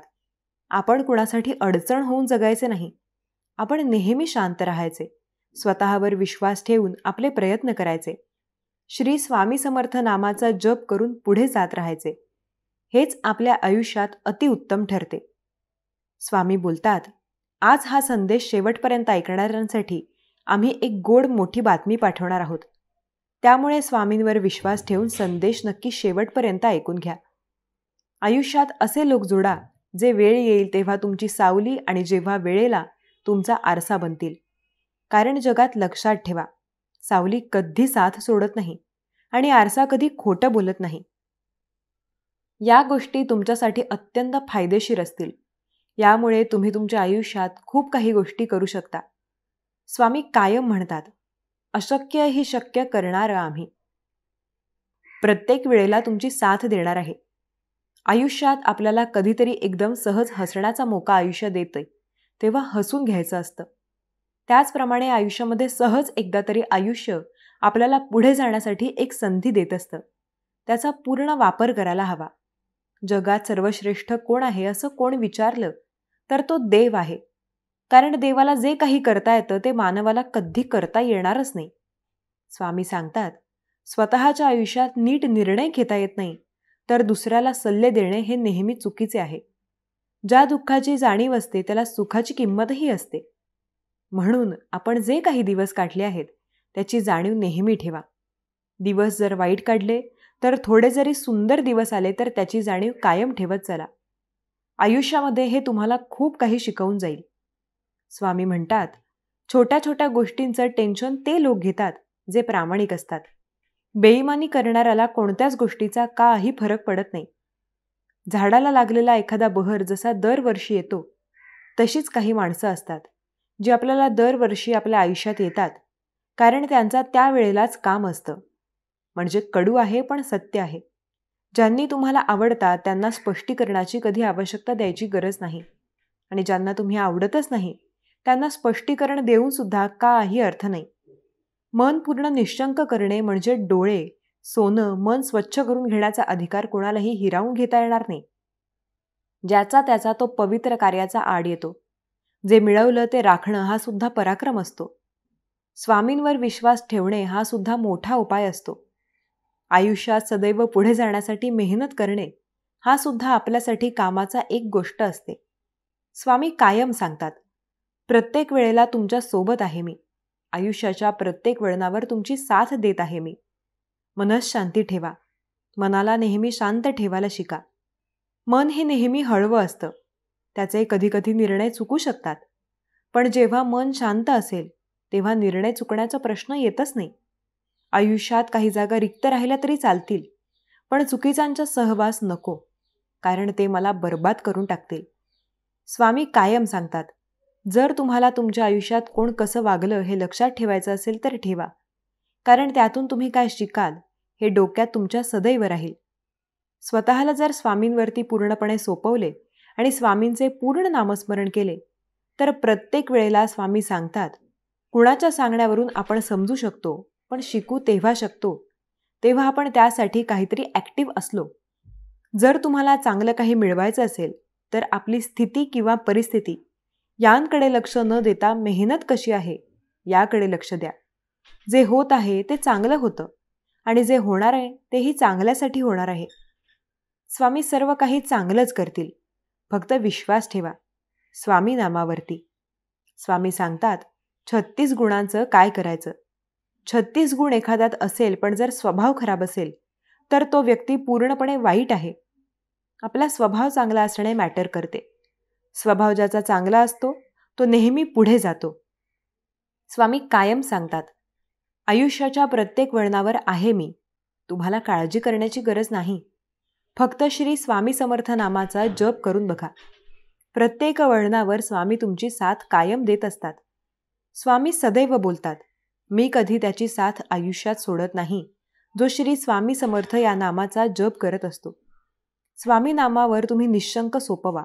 आपण कुणासाठी अडचण होऊन जगायचे नाही. आपण नेहमी शांत राहायचे, स्वतःवर विश्वास ठेवून आपले प्रयत्न करायचे, श्री स्वामी समर्थ नामाचा जप करून पुढे जात राहायचे. हेच आपल्या आयुष्यात अतिउत्तम ठरते. स्वामी बोलतात, आज हा संदेश शेवटपर्यंत ऐकणाऱ्यांसाठी आम्ही एक गोड मोठी बातमी पाठवणार आहोत. त्यामुळे स्वामींवर विश्वास ठेवून संदेश नक्की शेवटपर्यंत ऐकून घ्या. आयुष्यात असे लोक जोडा जे वेळ येईल तेव्हा तुमची सावली आणि जेव्हा वेळेला तुमचा आरसा बनतील. कारण जगात लक्षात ठेवा, सावली कधी साथ सोडत नाही आणि आरसा कधी खोटं बोलत नाही. या गोष्टी तुमच्यासाठी अत्यंत फायदेशीर असतील. यामुळे तुम्ही तुमच्या आयुष्यात खूप काही गोष्टी करू शकता. स्वामी कायम म्हणतात, अशक्य ही शक्य करणारं आम्ही. प्रत्येक वेळेला तुमची साथ देणार आहे. आयुष्यात आपल्याला कधीतरी एकदम सहज हसण्याचा मोका आयुष्य देतंय, तेव्हा हसून घ्यायचं असतं. त्याचप्रमाणे आयुष्यामध्ये सहज एकदा तरी आयुष्य आपल्याला पुढे जाण्यासाठी एक संधी देत असतं. त्याचा पूर्ण वापर करायला हवा. जगात सर्वश्रेष्ठ कोण आहे असं कोण विचारलं तर तो देव आहे. कारण देवाला जे काही करता येतं ते मानवाला कधी करता येणारच नाही. स्वामी सांगतात, स्वतःच्या आयुष्यात नीट निर्णय घेता येत नाही तर दुसऱ्याला सल्ले देणे हे नेहमी चुकीचे आहे. ज्या दुःखाची जाणीव असते त्याला सुखाची किंमतही असते. म्हणून आपण जे काही दिवस काढले आहेत त्याची जाणीव नेहमी ठेवा. दिवस जर वाईट काढले तर थोडे जरी सुंदर दिवस आले तर त्याची जाणीव कायम ठेवत चला. आयुष्यामध्ये हे तुम्हाला खूप काही शिकवून जाईल. स्वामी म्हणतात, छोट्या छोट्या गोष्टींचं टेन्शन ते लोक घेतात जे प्रामाणिक असतात. बेईमानी करणाऱ्याला कोणत्याच गोष्टीचा काही फरक पडत नाही. झाडाला लागलेला एखादा बहर जसा दरवर्षी येतो तशीच काही माणसं असतात जी आपल्याला दरवर्षी आपल्या आयुष्यात येतात. कारण त्यांचा त्या वेळेलाच काम असतं. म्हणजे कडू आहे पण सत्य आहे. ज्यांनी तुम्हाला आवडतात त्यांना स्पष्टीकरणाची कधी आवश्यकता द्यायची गरज नाही. आणि ज्यांना तुम्ही आवडतच नाही त्यांना स्पष्टीकरण देऊन सुद्धा काही अर्थ नाही. मन पूर्ण निश्चंक करणे म्हणजे डोळे, सोनं, मन स्वच्छ करून घेण्याचा अधिकार कोणालाही हिरावून घेता येणार नाही. ज्याचा त्याचा तो पवित्र कार्याचा आड येतो. जे मिळवलं ते राखणं हा सुद्धा पराक्रम असतो. स्वामींवर विश्वास ठेवणे हा सुद्धा मोठा उपाय असतो. आयुष्यात सदैव पुढे जाण्यासाठी मेहनत करणे हा सुद्धा आपल्यासाठी कामाचा एक गोष्ट असते. स्वामी कायम सांगतात, प्रत्येक वेळेला तुमच्या सोबत आहे मी. आयुष्याच्या प्रत्येक वळणावर तुमची साथ देत आहे मी. मनःशांती ठेवा. मनाला नेहमी शांत ठेवायला शिका. मन हे नेहमी हळवं असतं. त्याचे कधी कधी निर्णय चुकू शकतात. पण जेव्हा मन शांत असेल तेव्हा निर्णय चुकण्याचा प्रश्न येतच नाही. आयुष्यात काही जागा रिक्त राहिल्या तरी चालतील, पण चुकीचांचा सहवास नको, कारण ते मला बर्बाद करून टाकतील. स्वामी कायम सांगतात, जर तुम्हाला तुमच्या आयुष्यात कोण कसं वागलं हे लक्षात ठेवायचं असेल तर ठेवा. कारण त्यातून तुम्ही काय शिकाल हे डोक्यात तुमच्या सदैव राहील. स्वतःला जर स्वामींवरती पूर्णपणे सोपवले आणि स्वामींचे पूर्ण नामस्मरण केले तर प्रत्येक वेळेला स्वामी सांगतात, कुणाच्या सांगण्यावरून आपण समजू शकतो, पण शिकू तेव्हा शकतो तेव्हा आपण त्यासाठी काहीतरी ॲक्टिव्ह असलो. जर तुम्हाला चांगलं काही मिळवायचं असेल तर आपली स्थिती किंवा परिस्थिती यांकडे लक्ष न देता मेहनत कशी आहे याकडे लक्ष द्या. जे होत आहे ते चांगलं होतं आणि जे होणार आहे तेही चांगल्यासाठी होणार आहे. स्वामी सर्व काही चांगलंच करतील. फक्त विश्वास ठेवा स्वामी नामावरती. स्वामी सांगतात, 36 गुणांचं काय करायचं. 36 गुण एखाद्यात असेल पण जर स्वभाव खराब असेल तर तो व्यक्ती पूर्णपणे वाईट आहे. आपला स्वभाव चांगला असणे मॅटर करते. स्वभाव ज्याचा चांगला असतो तो नेहमी पुढे जातो. स्वामी कायम सांगतात, आयुष्याच्या प्रत्येक वळणावर आहे मी. तुम्हाला काळजी करण्याची गरज नाही. फक्त श्री स्वामी समर्थ नामाचा जप करून बघा. प्रत्येक वळणावर स्वामी तुमची साथ कायम देत असतात. स्वामी सदैव बोलतात, मी कधी त्याची साथ आयुष्यात सोडत नाही जो श्री स्वामी समर्थ या नामाचा जप करत असतो. स्वामी नामावर तुम्ही निशंक सोपवा,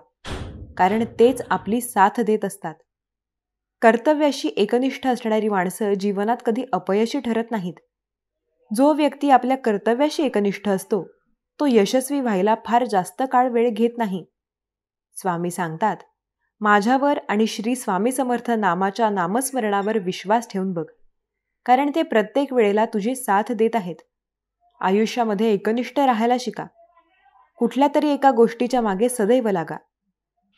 कारण तेच आपली साथ देत असतात. कर्तव्याशी एकनिष्ठ असणारी माणसं जीवनात कधी अपयशी ठरत नाहीत. जो व्यक्ती आपल्या कर्तव्याशी एकनिष्ठ असतो तो यशस्वी व्हायला फार जास्त काळ वेळ घेत नाही. स्वामी सांगतात, माझ्यावर आणि श्री स्वामी समर्थ नामाच्या नामस्मरणावर विश्वास ठेवून बघ, कारण ते प्रत्येक वेळेला तुझी साथ देत आहेत. आयुष्यामध्ये एकनिष्ठ राहायला शिका. कुठल्या तरी एका गोष्टीच्या मागे सदैव लागा.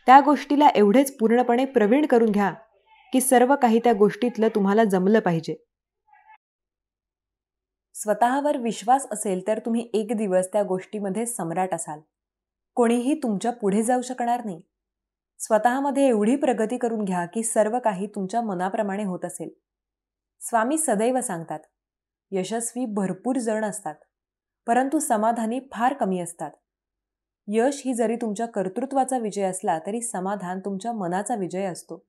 त्या गोष्टीला एवढेच पूर्णपणे प्रवीण करून घ्या की सर्व काही त्या गोष्टीतलं तुम्हाला जमलं पाहिजे. स्वतःवर विश्वास असेल तर तुम्ही एक दिवस त्या गोष्टीमध्ये सम्राट असाल. कोणीही तुमच्या पुढे जाऊ शकणार नाही. स्वतःमध्ये एवढी प्रगती करून घ्या की सर्व काही तुमच्या मनाप्रमाणे होत असेल. स्वामी सदैव सांगतात, यशस्वी भरपूर जण असतात, परंतु समाधानी फार कमी असतात. यश ही जरी तुमच्या कर्तृत्वाचा विजय असला तरी समाधान तुमच्या मनाचा विजय असतो.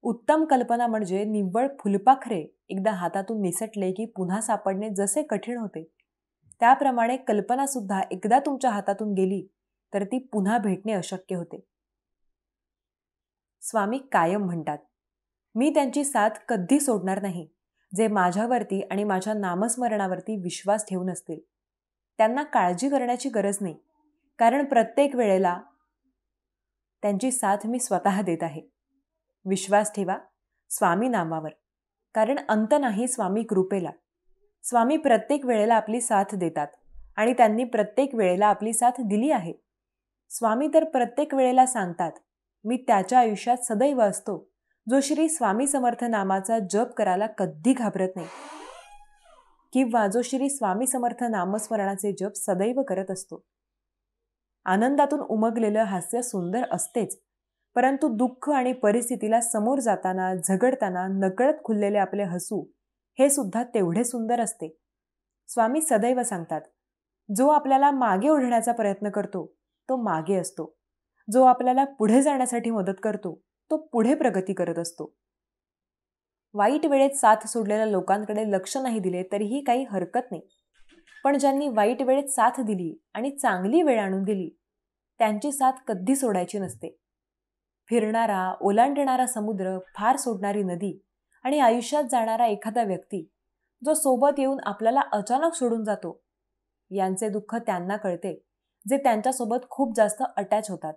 उत्तम कल्पना म्हणजे निव्वळ फुलपाखरे एकदा हातातून निसटले की पुन्हा सापडणे जसे कठीण होते, त्याप्रमाणे कल्पना सुद्धा एकदा तुमच्या हातातून गेली तर ती पुन्हा भेटणे अशक्य होते. स्वामी कायम म्हणतात, मी त्यांची साथ कधी सोडणार नाही जे माझ्यावरती आणि माझ्या नामस्मरणावरती विश्वास ठेवून असतील. त्यांना काळजी करण्याची गरज नाही, कारण प्रत्येक वेळेला त्यांची साथ मी स्वतः देत आहे. विश्वास ठेवा स्वामी नामावर, कारण अंत नाही स्वामी कृपेला. स्वामी प्रत्येक वेळेला आपली साथ देतात आणि त्यांनी प्रत्येक वेळेला आपली साथ दिली आहे. स्वामी तर प्रत्येक वेळेला सांगतात, मी त्याच्या आयुष्यात सदैव असतो जो श्री स्वामी समर्थ नामाचा जप करायला कधी घाबरत नाही, किंवा जो श्री स्वामी समर्थ नामस्मरणाचे जप सदैव करत असतो. आनंदातून उमगलेलं हास्य सुंदर असतेच, परंतु दुःख आणि परिस्थितीला समोर जाताना झगडताना नकळत खुललेले आपले हसू हे सुद्धा तेवढे सुंदर असते. स्वामी सदैव सांगतात, जो आपल्याला मागे ओढण्याचा प्रयत्न करतो तो मागे असतो, जो आपल्याला पुढे जाण्यासाठी मदत करतो तो पुढे प्रगती करत असतो. वाईट वेळेत साथ सोडलेल्या लोकांकडे लक्ष नाही दिले तरीही काही हरकत नाही, पण ज्यांनी वाईट वेळेत साथ दिली आणि चांगली वेळ आणून दिली त्यांची साथ कधी सोडायची नसते. फिरणारा, ओलांडणारा समुद्र, फार सोडणारी नदी आणि आयुष्यात जाणारा एखादा व्यक्ती जो सोबत येऊन आपल्याला अचानक सोडून जातो, यांचे दुःख त्यांना कळते जे त्यांच्यासोबत खूप जास्त अटॅच होतात.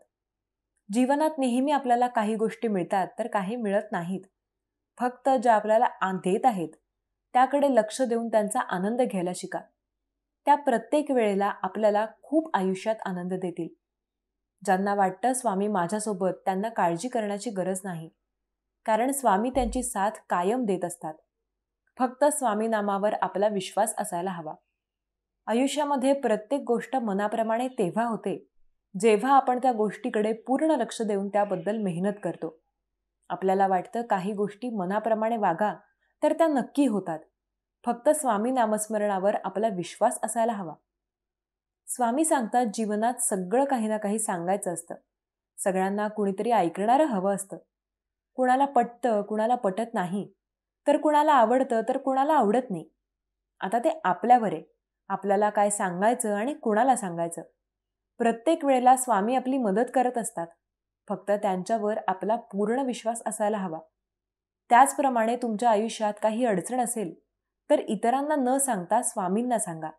जीवनात नेहमी आपल्याला काही गोष्टी मिळतात तर काही मिळत नाहीत. फक्त ज्या आपल्याला देत आहेत त्याकडे लक्ष देऊन त्यांचा आनंद घ्यायला शिका. त्या प्रत्येक वेळेला आपल्याला खूप आयुष्यात आनंद देतील. ज्यांना वाटतं स्वामी माझ्यासोबत, त्यांना काळजी करण्याची गरज नाही, कारण स्वामी त्यांची साथ कायम देत असतात. फक्त स्वामी नामावर आपला विश्वास असायला हवा. आयुष्यामध्ये प्रत्येक गोष्ट मनाप्रमाणे तेव्हा होते जेव्हा आपण त्या गोष्टीकडे पूर्ण लक्ष देऊन त्याबद्दल मेहनत करतो. आपल्याला वाटतं काही गोष्टी मनाप्रमाणे वागा तर त्या नक्की होतात. फक्त स्वामी नामस्मरणावर आपला विश्वास असायला हवा. स्वामी सांगतात, जीवनात सगळं काही ना काही सांगायचं असतं. सगळ्यांना कुणीतरी ऐकणारं हवं असतं. कुणाला पटतं, कुणाला पटत नाही, तर कुणाला आवडतं तर कुणाला आवडत नाही. आता ते आपल्यावर आहे, आपल्याला काय सांगायचं आणि कुणाला सांगायचं. प्रत्येक वेळेला स्वामी आपली मदत करत असतात, फक्त त्यांच्यावर आपला पूर्ण विश्वास असायला हवा. त्याचप्रमाणे तुमच्या आयुष्यात काही अडचण असेल तर इतरांना न सांगता स्वामींना सांगा,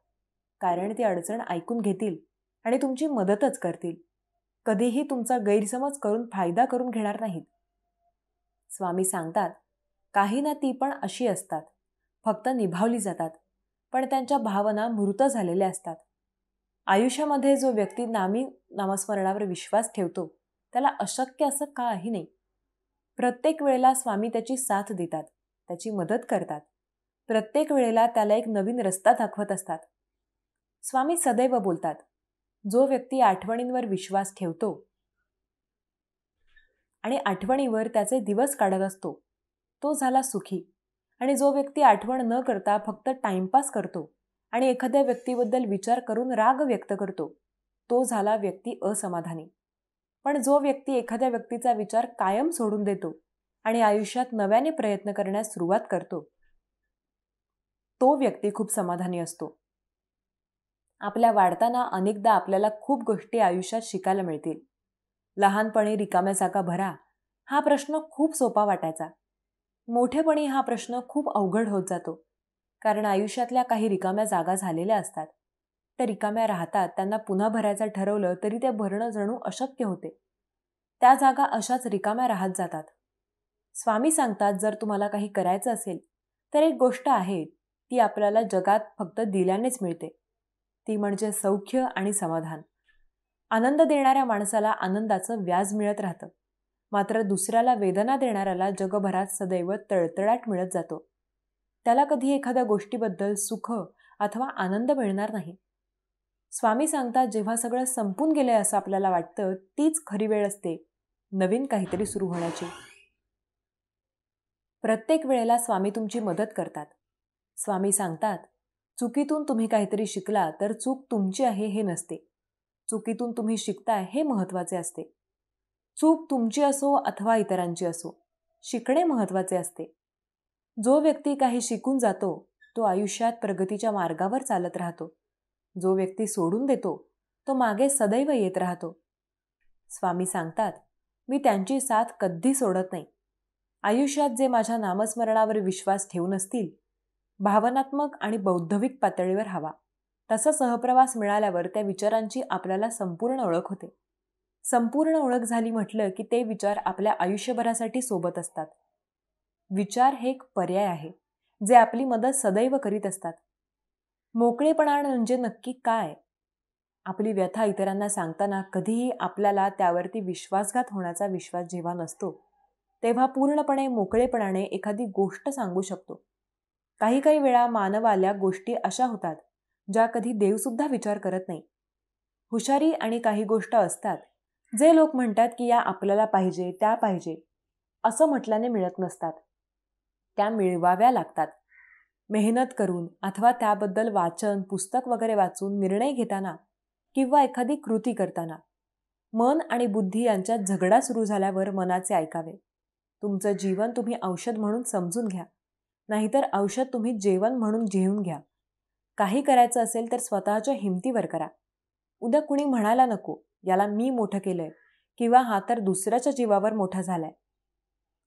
कारण ती अडचण ऐकून घेतील आणि तुमची मदतच करतील. कधीही तुमचा गैरसमज करून फायदा करून घेणार नाहीत. स्वामी सांगतात, काही ना ती पण अशी असतात, फक्त निभावली जातात, पण त्यांच्या भावना मूर्त झालेल्या असतात. आयुष्यामध्ये जो व्यक्ती नामस्मरणावर विश्वास ठेवतो त्याला अशक्य असं काही नाही. प्रत्येक वेळेला स्वामी त्याची साथ देतात, त्याची मदत करतात. प्रत्येक वेळेला त्याला एक नवीन रस्ता दाखवत असतात. स्वामी सदैव बोलतात, जो व्यक्ती आठवणींवर विश्वास ठेवतो आणि आठवणीवर त्याचे दिवस काढत असतो तो झाला सुखी, आणि जो व्यक्ती आठवण न करता फक्त टाइमपास करतो आणि एखाद्या व्यक्तीबद्दल विचार करून राग व्यक्त करतो तो झाला व्यक्ती असमाधानी. पण जो व्यक्ती एखाद्या व्यक्तीचा विचार कायम सोडून देतो आणि आयुष्यात नव्याने प्रयत्न करण्यास सुरुवात करतो तो व्यक्ती खूप समाधानी असतो. आपल्या वाढताना अनेकदा आपल्याला खूप गोष्टी आयुष्यात शिकायला मिळतील. लहानपणी रिकाम्या जागा भरा हा प्रश्न खूप सोपा वाटायचा. मोठेपणी हा प्रश्न खूप अवघड होत जातो, कारण आयुष्यातल्या काही रिकाम्या जागा झालेल्या असतात. त्या रिकाम्या राहतात, त्यांना पुन्हा भरायचं ठरवलं तरी ते भरणं जणू अशक्य होते. त्या जागा अशाच रिकाम्या राहत जातात. स्वामी सांगतात, जर तुम्हाला काही करायचं असेल तर एक गोष्ट आहे, ती आपल्याला जगात फक्त दिल्यानेच मिळते. ती म्हणजे सौख्य आणि समाधान. आनंद देणाऱ्या माणसाला आनंदाचं व्याज मिळत राहतं, मात्र दुसऱ्याला वेदना देणाऱ्याला जगभरात सदैव तळतळाट मिळत जातो. त्याला कधी एखाद्या गोष्टीबद्दल सुख अथवा आनंद मिळणार नाही. स्वामी सांगतात, जेव्हा सगळं संपून गेलंय असं आपल्याला वाटतं, तीच खरी वेळ असते नवीन काहीतरी सुरू होण्याची. प्रत्येक वेळेला स्वामी तुमची मदत करतात. स्वामी सांगतात, चुकीतून तुम्ही काहीतरी शिकला तर चूक तुमची आहे हे नसते. चुकीतून तुम्ही शिकताय हे महत्त्वाचे असते. चूक तुमची असो अथवा इतरांची असो, शिकणे महत्त्वाचे असते. जो व्यक्ती काही शिकून जातो तो आयुष्यात प्रगतीच्या मार्गावर चालत राहतो. जो व्यक्ती सोडून देतो तो मागे सदैव येत राहतो. स्वामी सांगतात, मी त्यांची साथ कधी सोडत नाही. आयुष्यात जे माझ्या नामस्मरणावर विश्वास ठेवून असतील, भावनात्मक आणि बौद्धिक पातळीवर हवा तसा सहप्रवास मिळाल्यावर त्या विचारांची आपल्याला संपूर्ण ओळख होते. संपूर्ण ओळख झाली म्हटलं की ते विचार आपल्या आयुष्यभरासाठी सोबत असतात. विचार हे एक पर्याय आहे जे आपली मदत सदैव करीत असतात. मोकळेपणा म्हणजे नक्की काय? आपली व्यथा इतरांना सांगताना कधीही आपल्याला त्यावरती विश्वासघात होण्याचा विश्वास जेव्हा नसतो, तेव्हा पूर्णपणे मोकळेपणाने एखादी गोष्ट सांगू शकतो. काही वेळा मानवाल्या गोष्टी अशा होतात ज्या कधी देवसुद्धा विचार करत नाही. हुशारी आणि काही गोष्ट असतात जे लोक म्हणतात की या आपल्याला पाहिजे, त्या पाहिजे असं म्हटल्याने मिळत नसतात. त्या मिळवाव्या लागतात. मेहनत करून अथवा त्याबद्दल वाचन, पुस्तक वगैरे वाचून निर्णय घेताना किंवा एखादी कृती करताना. मन आणि बुद्धी यांच्यात झगडा सुरू झाल्यावर मनाचे ऐकावे. तुमचं जीवन तुम्ही औषध म्हणून समजून घ्या, नाहीतर औषध तुम्ही जेवण म्हणून घेऊन घ्या. काही करायचं असेल तर स्वतःच्या हिमतीवर करा. उद्या कुणी म्हणायला नको, याला मी मोठं केलंय किंवा हा तर दुसऱ्याच्या जीवावर मोठा झालाय.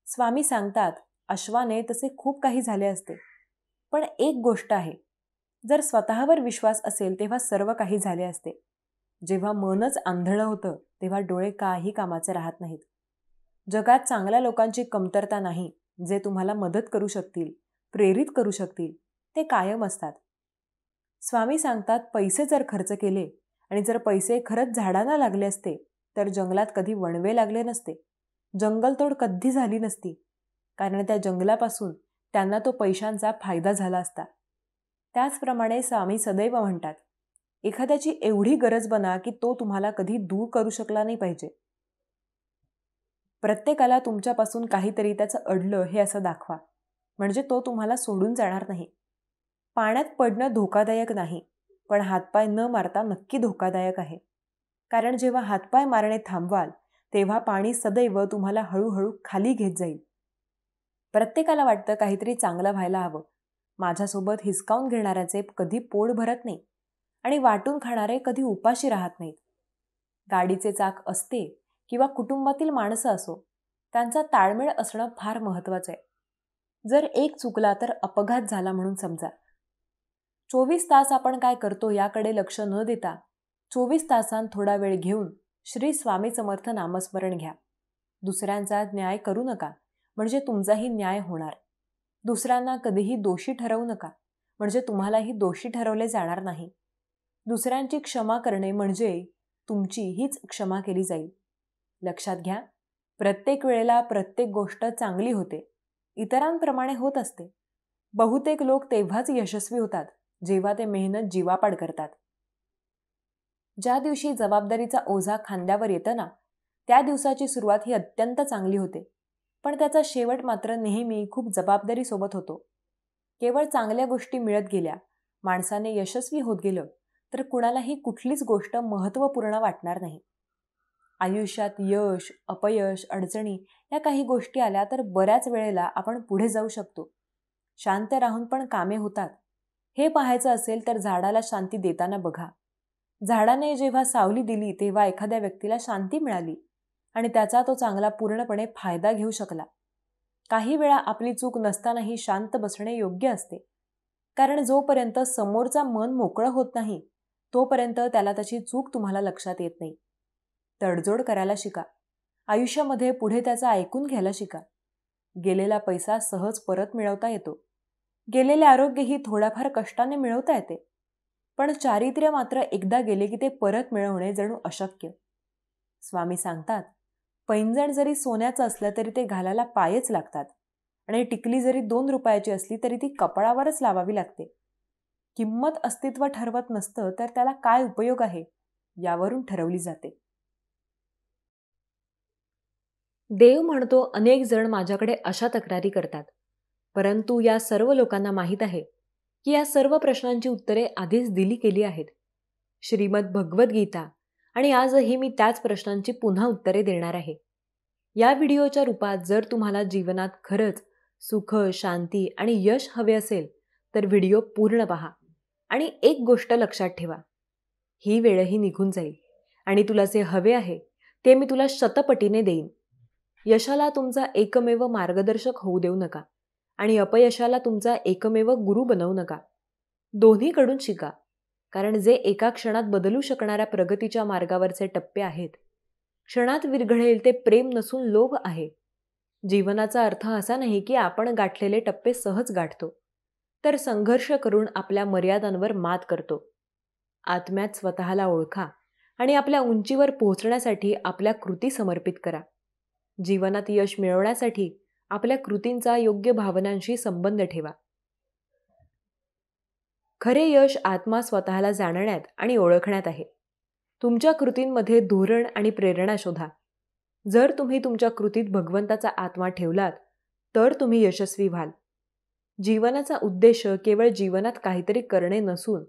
स्वामी सांगतात, अश्वाने तसे खूप काही झाले असते, पण एक गोष्ट आहे, जर स्वतःवर विश्वास असेल तेव्हा सर्व काही झाले असते. जेव्हा मनच आंधळं होतं तेव्हा डोळे काही कामाचे राहत नाहीत. जगात चांगल्या लोकांची कमतरता नाही. जे तुम्हाला मदत करू शकतील, प्रेरित करू शकतील, ते कायम असतात. स्वामी सांगतात, पैसे जर खर्च केले आणि जर पैसे खरंच झाडांना लागले असते तर जंगलात कधी वणवे लागले नसते, जंगलतोड कधी झाली नसती, कारण त्या जंगलापासून त्यांना तो पैशांचा फायदा झाला असता. त्याचप्रमाणे स्वामी सदैव म्हणतात, एखाद्याची एवढी गरज बना की तो तुम्हाला कधी दूर करू शकला नाही पाहिजे. प्रत्येकाला तुमच्यापासून काहीतरी त्याचं अडलं हे असं दाखवा, म्हणजे तो तुम्हाला सोडून जाणार नाही. पाण्यात पडणं धोकादायक नाही, पण हातपाय न मारता नक्की धोकादायक आहे. कारण जेव्हा हातपाय मारणे थांबवाल तेव्हा पाणी सदैव तुम्हाला हळूहळू खाली घेत जाईल. प्रत्येकाला वाटतं काहीतरी चांगलं व्हायला हवं. माझ्यासोबत हिसकावून घेणाऱ्याचे कधी पोट भरत नाही आणि वाटून खाणारे कधी उपाशी राहत नाहीत. गाडीचे चाक असते किंवा कुटुंबातील माणसं असो, त्यांचा ताळमेळ असणं फार महत्त्वाचं आहे. जर एक चुकला तर अपघात झाला म्हणून समजा. 24 तास आपण काय करतो याकडे लक्ष न देता 24 तासांत थोडा वेळ घेऊन श्री स्वामी समर्थ नामस्मरण घ्या. दुसऱ्यांचा न्याय करू नका, म्हणजे तुमचाही न्याय होणार. दुसऱ्यांना कधीही दोषी ठरवू नका, म्हणजे तुम्हालाही दोषी ठरवले जाणार नाही. दुसऱ्यांची क्षमा करणे म्हणजे तुमची हीच क्षमा केली जाईल. लक्षात घ्या, प्रत्येक वेळेला प्रत्येक गोष्ट चांगली होते, इतरांप्रमाणे होत असते. बहुतेक लोक तेव्हाच यशस्वी होतात जेव्हा ते मेहनत जीवापाड करतात. ज्या दिवशी जबाबदारीचा ओझा खांद्यावर येतं ना, त्या दिवसाची सुरुवात ही अत्यंत चांगली होते, पण त्याचा शेवट मात्र नेहमी खूप जबाबदारीसोबत होतो. केवळ चांगल्या गोष्टी मिळत गेल्या, माणसाने यशस्वी होत गेलं, तर कुणालाही कुठलीच गोष्ट महत्त्वपूर्ण वाटणार नाही. आयुष्यात यश, अपयश, अडचणी या काही गोष्टी आल्या तर बऱ्याच वेळेला आपण पुढे जाऊ शकतो. शांत राहून पण कामे होतात. हे पाहायचं असेल तर झाडाला शांती देताना बघा. झाडाने जेव्हा सावली दिली तेव्हा एखाद्या व्यक्तीला शांती मिळाली आणि त्याचा तो चांगला पूर्णपणे फायदा घेऊ शकला. काही वेळा आपली चूक नसतानाही शांत बसणे योग्य असते, कारण जोपर्यंत समोरचा मन मोकळं होत नाही तोपर्यंत त्याला त्याची चूक तुम्हाला लक्षात येत नाही. तडजोड करायला शिका. आयुष्यामध्ये पुढे त्याचा ऐकून घ्यायला शिका. गेलेला पैसा सहज परत मिळवता येतो. गेलेले आरोग्यही थोड्याफार कष्टाने मिळवता येते. पण चारित्र्य मात्र एकदा गेले की ते परत मिळवणे जणू अशक्य. स्वामी सांगतात, पैंजण जरी सोन्याचं असलं तरी ते घालायला पायच लागतात आणि टिकली जरी 2 रुपयाची असली तरी ती कपाळावरच लावावी लागते. किंमत अस्तित्व ठरवत नसतं तर त्याला काय उपयोग आहे यावरून ठरवली जाते. देव म्हणतो, अनेक जण माझ्याकडे अशा तक्रारी करतात, परंतु या सर्व लोकांना माहीत आहे की या सर्व प्रश्नांची उत्तरे आधीच दिली गेली आहेत. श्रीमद भगवद्गीता आणि आजही मी त्याच प्रश्नांची पुन्हा उत्तरे देणार आहे. या व्हिडिओच्या रूपात जर तुम्हाला जीवनात खरंच सुख, शांती आणि यश हवे असेल तर व्हिडिओ पूर्ण पहा. आणि एक गोष्ट लक्षात ठेवा, ही वेळही निघून जाईल आणि तुला जे हवे आहे ते मी तुला शतपटीने देईन. यशाला तुमचा एकमेव मार्गदर्शक होऊ देऊ नका आणि अपयशाला तुमचा एकमेव गुरु बनवू नका. दोन्हीकडून शिका, कारण जे एका क्षणात बदलू शकणाऱ्या प्रगतीच्या मार्गावरचे टप्पे आहेत, क्षणात विरघळेल ते प्रेम नसून लोभ आहे. जीवनाचा अर्थ असा नाही की आपण गाठलेले टप्पे सहज गाठतो, तर संघर्ष करून आपल्या मर्यादांवर मात करतो. आत्म्यात स्वतःला ओळखा आणि आपल्या उंचीवर पोहोचण्यासाठी आपल्या कृती समर्पित करा. जीवनात यश मिळवण्यासाठी आपल्या कृतींचा योग्य भावनांशी संबंध ठेवा. खरे यश आत्मा स्वतःला जाणण्यात आणि ओळखण्यात आहे. तुमच्या कृतींमध्ये धोरण आणि प्रेरणा शोधा. जर तुम्ही तुमच्या कृतीत भगवंताचा आत्मा ठेवलात तर तुम्ही यशस्वी व्हाल. जीवनाचा उद्देश केवळ जीवनात काहीतरी करणे नसून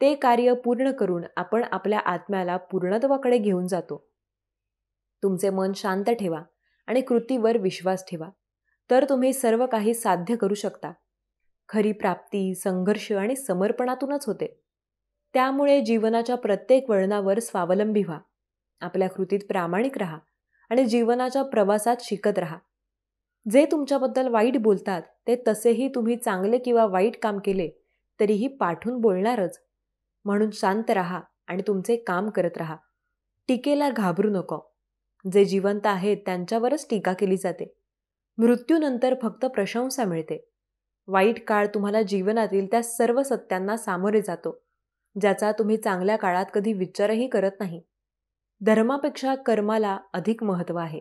ते कार्य पूर्ण करून आपण आपल्या आत्म्याला पूर्णत्वाकडे घेऊन जातो. तुमचे मन शांत ठेवा आणि कृतीवर विश्वास ठेवा, तर तुम्ही सर्व काही साध्य करू शकता. खरी प्राप्ती संघर्ष आणि समर्पणातूनच होते. त्यामुळे जीवनाच्या प्रत्येक वळणावर स्वावलंबी व्हा. आपल्या कृतीत प्रामाणिक राहा आणि जीवनाच्या प्रवासात शिकत राहा. जे तुमच्याबद्दल वाईट बोलतात ते तसेही तुम्ही चांगले किंवा वाईट काम केले तरीही पाठून बोलणारच. म्हणून शांत राहा आणि तुमचे काम करत राहा. टीकेला घाबरू नको. जे जिवंत आहेत त्यांच्यावरच टीका केली जाते. मृत्यूनंतर फक्त प्रशंसा मिळते. वाईट काळ तुम्हाला जीवनातील त्या सर्व सत्यांना सामोरे जातो, ज्याचा तुम्ही चांगल्या काळात कधी विचारही करत नाही. धर्मापेक्षा कर्माला अधिक महत्त्व आहे,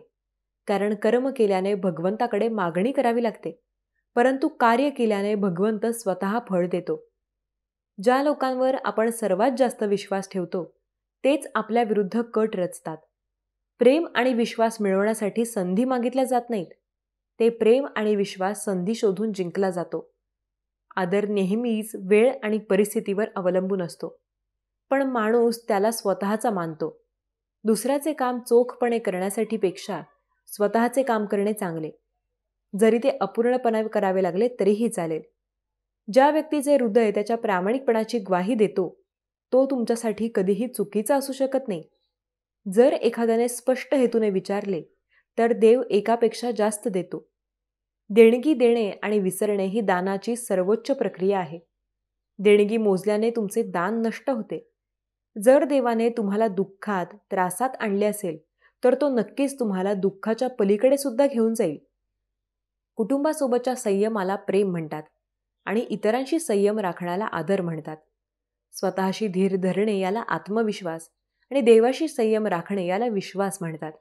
कारण कर्म केल्याने भगवंताकडे मागणी करावी लागते, परंतु कार्य केल्याने भगवंत स्वतः फळ देतो. ज्या लोकांवर आपण सर्वात जास्त विश्वास ठेवतो तेच आपल्या विरुद्ध कट रचतात. प्रेम आणि विश्वास मिळवण्यासाठी संधी मागितल्या जात नाहीत, ते प्रेम आणि विश्वास संधी शोधून जिंकला जातो. आदर नेहमीच वेळ आणि परिस्थितीवर अवलंबून असतो, पण माणूस त्याला स्वतःचा मानतो. दुसऱ्याचे काम चोखपणे करण्यासाठी पेक्षा स्वतःचे काम करणे चांगले, जरी ते अपूर्णपणे करावे लागले तरीही चालेल. ज्या व्यक्तीचे हृदय त्याच्या प्रामाणिकपणाची ग्वाही देतो तो तुमच्यासाठी कधीही चुकीचा असू शकत नाही. जर एखाद्याने स्पष्ट हेतूने विचारले तर देव एकापेक्षा जास्त देतो. देणगी देणे आणि विसरणे ही दानाची सर्वोच्च प्रक्रिया आहे. देणगी मोजल्याने तुमचे दान नष्ट होते. जर देवाने तुम्हाला दुःखात त्रासात आणले असेल तर तो नक्कीच तुम्हाला दुःखाच्या पलीकडे सुद्धा घेऊन जाईल. कुटुंबासोबतच्या संयमाला प्रेम म्हणतात आणि इतरांशी संयम राखण्याला आदर म्हणतात. स्वतःशी धीर धरणे याला आत्मविश्वास आणि देवाशी संयम राखणे याला विश्वास म्हणतात.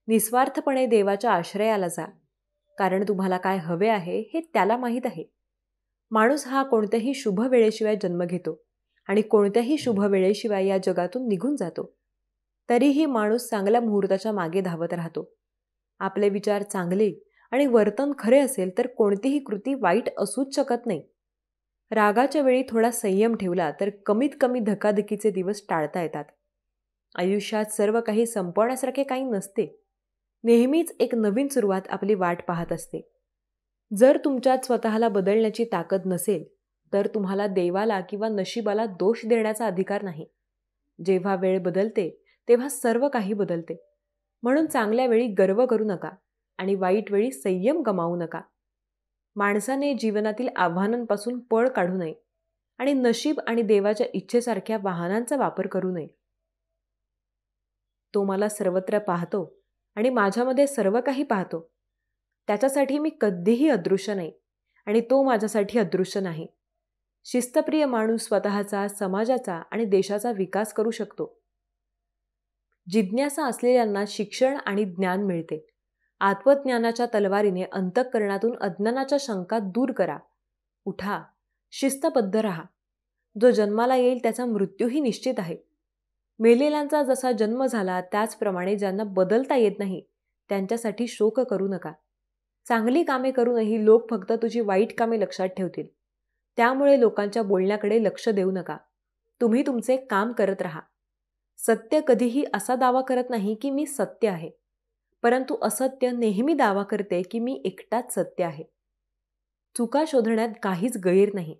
निस्वार्थपणे देवाच्या आश्रयाला जा, कारण तुम्हाला काय हवे आहे हे त्याला माहीत आहे. माणूस हा कोणत्याही शुभ वेळेशिवाय जन्म घेतो आणि कोणत्याही शुभ वेळेशिवाय या जगातून निघून जातो. तरीही माणूस चांगल्या मुहूर्ताच्या मागे धावत राहतो. आपले विचार चांगले आणि वर्तन खरे असेल तर कोणतीही कृती वाईट असूच शकत नाही. रागाच्या वेळी थोडा संयम ठेवला तर कमीत कमी धकाधकीचे दिवस टाळता येतात. आयुष्यात सर्व काही संपवण्यासारखे काही नसते. नेहमीच एक नवीन सुरुवात आपली वाट पाहत असते. जर तुमच्यात स्वतःला बदलण्याची ताकद नसेल तर तुम्हाला देवाला किंवा नशिबाला दोष देण्याचा अधिकार नाही. जेव्हा वेळ बदलते तेव्हा सर्व काही बदलते. म्हणून चांगल्या वेळी गर्व करू नका आणि वाईट वेळी संयम गमावू नका. माणसाने जीवनातील आव्हानांपासून पळ काढू नये आणि नशीब आणि देवाच्या इच्छेसारख्या वाहनांचा वापर करू नये. तो मला सर्वत्र पाहतो आणि माझ्यामध्ये सर्व काही पाहतो. त्याच्यासाठी मी कधीही अदृश्य नाही आणि तो माझ्यासाठी अदृश्य नाही. शिस्तप्रिय माणूस स्वतःचा, समाजाचा आणि देशाचा विकास करू शकतो. जिज्ञासा असलेल्यांना शिक्षण आणि ज्ञान मिळते. आत्मज्ञानाच्या तलवारीने अंतःकरणातून अज्ञानाच्या शंका दूर करा. उठा, शिस्तबद्ध राहा. जो जन्माला येईल त्याचा मृत्यूही निश्चित आहे. मेलेल्यांचा जसा जन्म झाला त्याचप्रमाणे ज्यांना बदलता येत नाही त्यांच्यासाठी शोक करू नका. चांगली कामे करूनही लोक फक्त तुझी वाईट कामे लक्षात ठेवतील. त्यामुळे लोकांच्या बोलण्याकडे लक्ष देऊ नका. तुम्ही तुमचे काम करत राहा. सत्य कधीही असा दावा करत नाही की मी सत्य आहे, परंतु असत्य नेहमी दावा करते की मी एकटाच सत्य आहे. चुका शोधण्यात काहीच गैर नाही.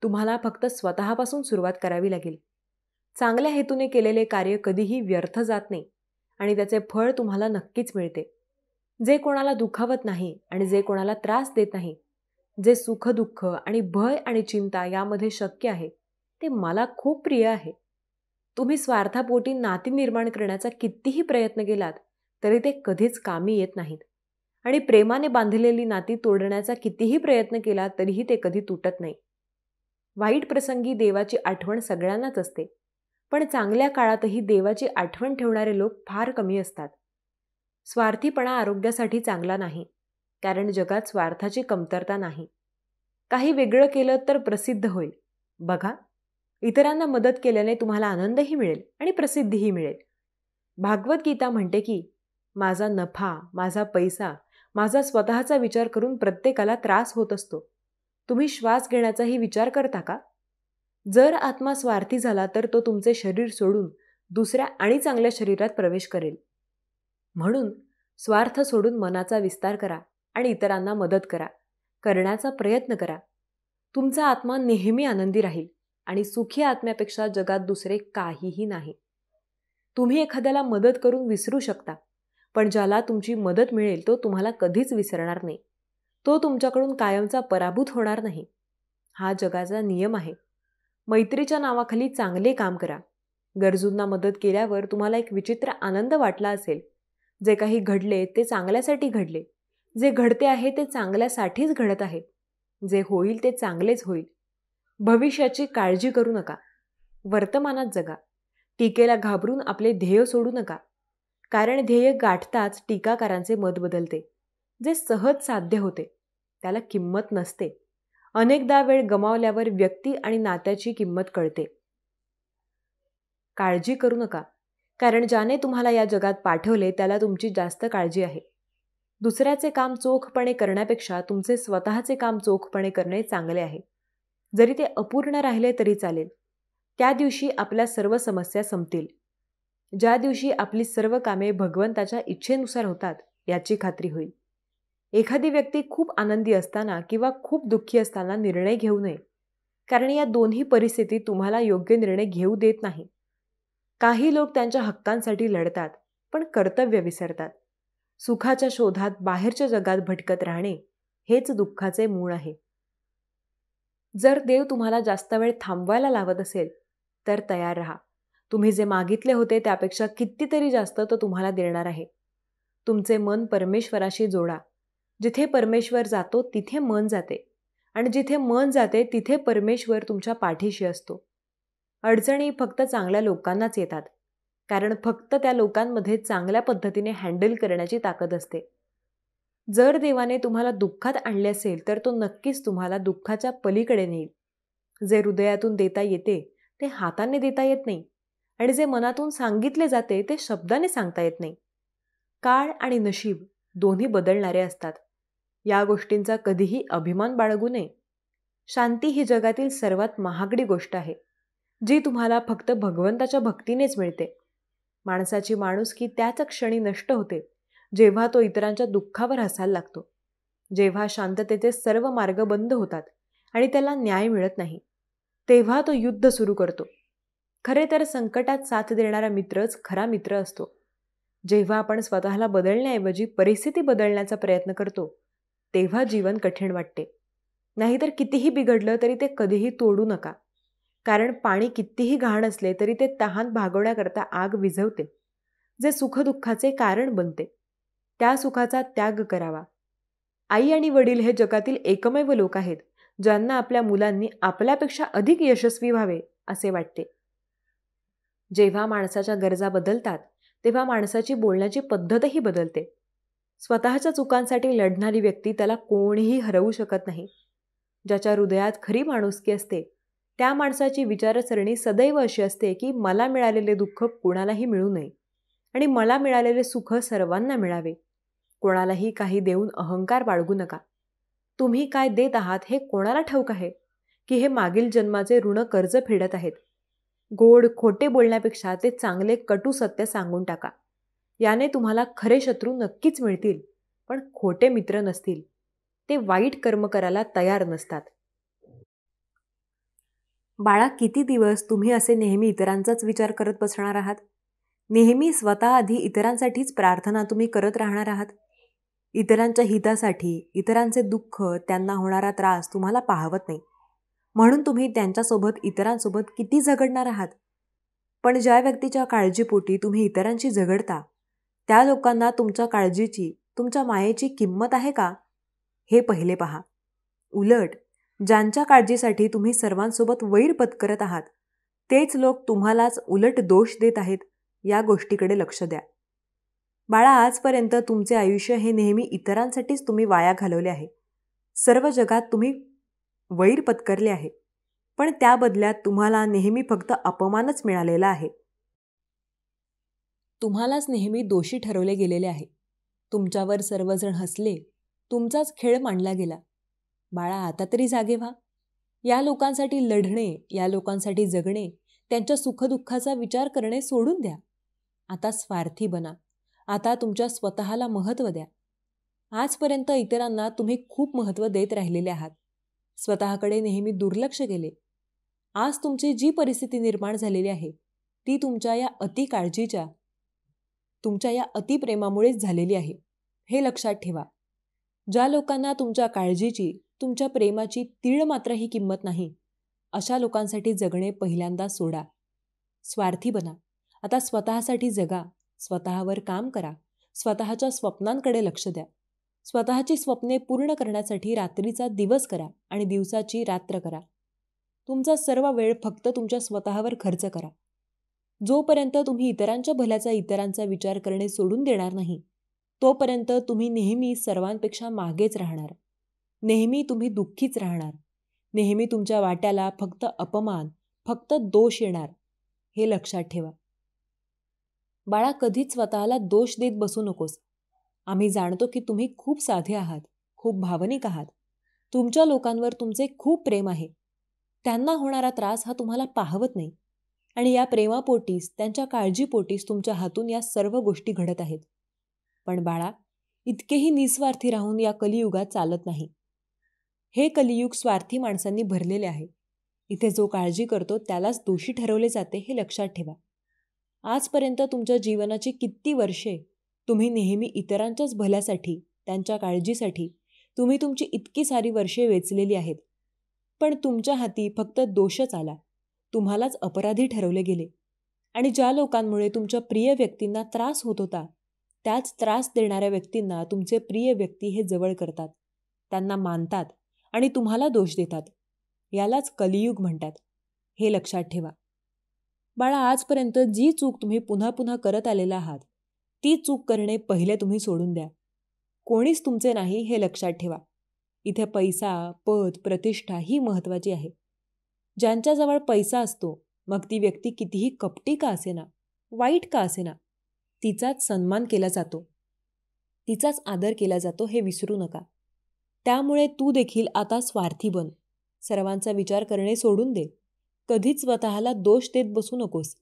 तुम्हाला फक्त स्वतःपासून सुरुवात करावी लागेल. चांगल्या हेतूने केलेले कार्य कधीही व्यर्थ जात नाही आणि त्याचे फळ तुम्हाला नक्कीच मिळते. जे कोणाला दुखावत नाही आणि जे कोणाला त्रास देत नाही, जे सुख दुःख आणि भय आणि चिंता यामध्ये शक्य आहे, ते मला खूप प्रिय आहे. तुम्ही स्वार्थापोटी नाती निर्माण करण्याचा कितीही प्रयत्न केलात तरी ते कधीच कामी येत नाहीत. आणि प्रेमाने बांधलेली नाती तोडण्याचा कितीही प्रयत्न केला तरीही ते कधी तुटत नाही. वाईट प्रसंगी देवाची आठवण सगळ्यांनाच असते, पण चांगल्या काळातही देवाची आठवण ठेवणारे लोक फार कमी असतात. स्वार्थीपणा आरोग्यासाठी चांगला नाही, कारण जगात स्वार्थाची कमतरता नाही. काही वेगळं केलं तर प्रसिद्ध होईल. बघा, इतरांना मदत केल्याने तुम्हाला आनंदही मिळेल आणि प्रसिद्धीही मिळेल. भागवत गीता म्हणते की माझा नफा, माझा पैसा, माझा स्वतःचा विचार करून प्रत्येकाला त्रास होत असतो. तुम्ही श्वास घेण्याचाही विचार करता का? जर आत्मा स्वार्थी झाला तर तो तुमचे शरीर सोडून दुसऱ्या आणि चांगल्या शरीरात प्रवेश करेल. म्हणून स्वार्थ सोडून मनाचा विस्तार करा आणि इतरांना मदत करा, करण्याचा प्रयत्न करा. तुमचा आत्मा नेहमी आनंदी राहील आणि सुखी आत्म्यापेक्षा जगात दुसरे काहीही नाही. तुम्ही एखाद्याला मदत करून विसरू शकता, पण ज्याला तुमची मदत मिळेल तो तुम्हाला कधीच विसरणार नाही. तो तुमच्याकडून कायमचा पराभूत होणार नाही. हा जगाचा नियम आहे. मैत्रीच्या नावाखाली चांगले काम करा. गरजूंना मदत केल्यावर तुम्हाला एक विचित्र आनंद वाटला असेल. जे काही घडले ते चांगल्यासाठी घडले. जे घडते आहे ते चांगल्यासाठीच घडत आहे. जे होईल ते चांगलेच होईल. भविष्याची काळजी करू नका. वर्तमानात जगा. टीकेला घाबरून आपले ध्येय सोडू नका, कारण ध्येय गाठताच टीकाकारांचे मत बदलते. जे सहज साध्य होते त्याला किंमत नसते. अनेकदा वेळ गमावल्यावर व्यक्ती आणि नात्याची किंमत कळते. काळजी करू नका, कारण ज्याने तुम्हाला या जगात पाठवले त्याला तुमची जास्त काळजी आहे. दुसऱ्याचे काम चोखपणे करण्यापेक्षा तुमचे स्वतःचे काम चोखपणे करणे चांगले आहे. जरी ते अपूर्ण राहिले तरी चालेल. त्या दिवशी आपल्या सर्व समस्या संपतील. ज्या दिवशी आपली सर्व कामे भगवंताच्या इच्छेनुसार होतात याची खात्री होईल. एखादी व्यक्ती खूप आनंदी असताना किंवा खूप दुःखी असताना निर्णय घेऊ नये, कारण या दोन्ही परिस्थितीत तुम्हाला योग्य निर्णय घेऊ देत नाही. काही लोक त्यांच्या हक्कांसाठी लढतात पण कर्तव्य विसरतात. सुखाच्या शोधात बाहेरच्या जगात भटकत राहणे हेच दुःखाचे मूळ आहे. जर देव तुम्हाला जास्त वेळ थांबवायला लावत असेल तर तयार राहा. तुम्ही जे मागितले होते त्यापेक्षा कितीतरी जास्त तो तुम्हाला देणार आहे. तुमचे मन परमेश्वराशी जोडा. जिथे परमेश्वर जातो तिथे मन जाते आणि जिथे मन जाते तिथे परमेश्वर तुमच्या पाठीशी असतो. अडचणी फक्त चांगल्या लोकांनाच येतात, कारण फक्त त्या लोकांमध्ये चांगल्या पद्धतीने हँडल करण्याची ताकद असते. जर देवाने तुम्हाला दुःखात आणले असेल तर तो नक्कीच तुम्हाला दुःखाच्या पलीकडे नेईल. जे हृदयातून देता येते ते हाताने देता येत नाही आणि जे मनातून सांगितले जाते ते शब्दाने सांगता येत नाही. काळ आणि नशीब दोन्ही बदलणारे असतात. या गोष्टींचा कधीही अभिमान बाळगू नये. शांती ही जगातील सर्वात महागडी गोष्ट आहे, जी तुम्हाला फक्त भगवंताच्या भक्तीनेच मिळते. माणसाची माणुसकी त्याच क्षणी नष्ट होते जेव्हा तो इतरांच्या दुःखावर हसायला लागतो. जेव्हा शांततेचे सर्व मार्ग बंद होतात आणि त्याला न्याय मिळत नाही, तेव्हा तो युद्ध सुरू करतो. खरे तर संकटात साथ देणारा मित्रच खरा मित्र असतो. जेव्हा आपण स्वतःला बदलण्याऐवजी परिस्थिती बदलण्याचा प्रयत्न करतो तेव्हा जीवन कठीण वाटते. नाहीतर कितीही बिघडलं तरी ते कधीही तोडू नका, कारण पाणी कितीही घाण असले तरी ते तहान भागवण्याकरता आग विझवते, जे सुखदुःखाचे कारण बनते. त्या सुखाचा त्याग करावा. आई आणि वडील हे जगातील एकमेव लोक आहेत ज्यांना आपल्या मुलांनी आपल्यापेक्षा अधिक यशस्वी व्हावे असे वाटते. जेव्हा माणसाच्या गरजा बदलतात तेव्हा माणसाची बोलण्याची पद्धतही बदलते. स्वतःच्या चुकांसाठी लढणारी व्यक्ती त्याला कोणीही हरवू शकत नाही. ज्याच्या हृदयात खरी माणुसकी असते त्या माणसाची विचारसरणी सदैव अशी असते की मला मिळालेले दुःख कोणालाही मिळू नये आणि मला मिळालेले सुख सर्वांना मिळावे. कोणालाही काही देऊन अहंकार बाळगू नका. तुम्ही काय देत आहात हे कोणाला ठाऊक आहे की हे मागील जन्माचे ऋण कर्ज फेडत आहेत. गोड खोटे बोलण्यापेक्षा ते चांगले कटू सत्य सांगून टाका. याने तुम्हाला खरे शत्रू नक्कीच मिळतील, पण खोटे मित्र नसतील. ते वाईट कर्म करायला तयार नसतात. बाळा, किती दिवस तुम्ही असे नेहमी इतरांचाच विचार करत बसणार आहात? नेहमी स्वतः आधी इतरांसाठीच प्रार्थना तुम्ही करत राहणार आहात. इतरांच्या हितासाठी इतरांचे दुःख, त्यांना होणारा त्रास तुम्हाला पाहवत नाही, म्हणून तुम्ही त्यांच्यासोबत इतरांसोबत किती झगडणार आहात. पण ज्या व्यक्तीच्या काळजीपोटी तुम्ही इतरांशी झगडता त्या लोकांना तुमच्या काळजीची, तुमच्या मायेची किंमत आहे का, हे पहिले पहा. उलट ज्यांच्या काळजीसाठी तुम्ही सर्वांसोबत वैर पत्करत आहात तेच लोक तुम्हालाच उलट दोष देत आहेत, या गोष्टीकडे लक्ष द्या. बाळा, आजपर्यंत तुमचे आयुष्य हे नेहमी इतरांसाठीच तुम्ही वाया घालवले आहे. सर्व जगात तुम्ही वैर पत्करले आहे, पण त्या बदल्यात तुम्हाला नेहमी फक्त अपमानच मिळालेला आहे. तुम्हालाच नेहमी दोषी ठरवले गेलेले आहे. तुमच्यावर सर्वजण हसले, तुमचाच खेळ मांडला गेला. बाळा, आता तरी जागे व्हा. या लोकांसाठी लढणे, या लोकांसाठी जगणे, त्यांच्या सुखदुःखाचा विचार करणे सोडून द्या. आता स्वार्थी बना. आता तुमच्या स्वतःला महत्त्व द्या. आजपर्यंत इतरांना तुम्ही खूप महत्त्व देत राहिलेले आहात. स्वतःकडे नेहमी दुर्लक्ष केले. आज तुमची जी परिस्थिती निर्माण झालेली आहे ती तुमच्या या अति काळजीच्या, तुमच्या या अतिप्रेमामुळेच झालेली आहे, हे लक्षात ठेवा. ज्या लोकांना तुमच्या काळजीची, तुमच्या प्रेमाची तीळ मात्रही किंमत नाही, अशा लोकांसाठी जगणे पहिल्यांदा सोडा. स्वार्थी बना. आता स्वतःसाठी जगा. स्वतःवर काम करा. स्वतःच्या स्वप्नांकडे लक्ष द्या. स्वतःची स्वप्ने पूर्ण करण्यासाठी रात्रीचा दिवस करा आणि दिवसाची रात्र करा. तुमचा सर्व वेळ फक्त तुमच्या स्वतःवर खर्च करा. जोपर्यंत तुम्ही इतरांच्या भल्याचा, इतरांचा विचार करणे सोडून देणार नाही, तोपर्यंत तुम्ही नेहमी सर्वांपेक्षा मागेच राहणार. नेहमी तुम्ही दुःखीच राहणार. नेहमी तुमच्या वाट्याला फक्त अपमान, फक्त दोष येणार, हे लक्षात ठेवा. बाळा, कधीच स्वतःला दोष देत बसू नकोस. आम्ही जाणतो की तुम्ही खूप साधे आहात, खूप भावनिक आहात. तुमच्या लोकांवर तुमचे खूप प्रेम आहे. त्यांना होणारा त्रास हा तुम्हाला पाहवत नाही आणि या प्रेमापोटीच, त्यांच्या काळजीपोटीच तुमच्या हातून या सर्व गोष्टी घडत आहेत. पण बाळा, इतकेही निस्वार्थी राहून या कलियुगात चालत नाही. हे कलियुग स्वार्थी माणसांनी भरलेले आहे. इथे जो काळजी करतो त्यालाच दोषी ठरवले जाते, हे लक्षात ठेवा. आजपर्यंत तुमच्या जीवनाची किती वर्षे तुम्ही नेहमी इतरांच्याच भल्यासाठी, त्यांच्या काळजीसाठी तुम्ही तुमची इतकी सारी वर्षे वेचलेली आहेत. पण तुमच्या हाती फक्त दोषच आला. तुम्हालाच अपराधी ठरवले गेले आणि ज्या लोकांमुळे तुमच्या प्रिय व्यक्तींना त्रास होत होता त्याच त्रास देणाऱ्या व्यक्तींना तुमचे प्रिय व्यक्ती हे जवळ करतात, त्यांना मानतात आणि तुम्हाला दोष देतात. यालाच कलियुग म्हणतात, हे लक्षात ठेवा. बाळा, आजपर्यंत जी चूक तुम्ही पुन्हा पुन्हा करत आलेला आहात ती चूक करणे पहिले तुम्ही सोडून द्या. कोणीच तुमचे नाही, हे लक्षात ठेवा. इथे पैसा, पद, प्रतिष्ठा ही महत्त्वाची आहे. ज्यांच्याजवळ पैसा असतो, मग ती व्यक्ती कितीही कपटी का असेना, वाईट का असेना, तिचाच सन्मान केला जातो, तिचाच आदर केला जातो, हे विसरू नका. त्यामुळे तू देखील आता स्वार्थी बन. सर्वांचा विचार करणे सोडून दे. कधीच स्वतःला दोष देत बसू नकोस.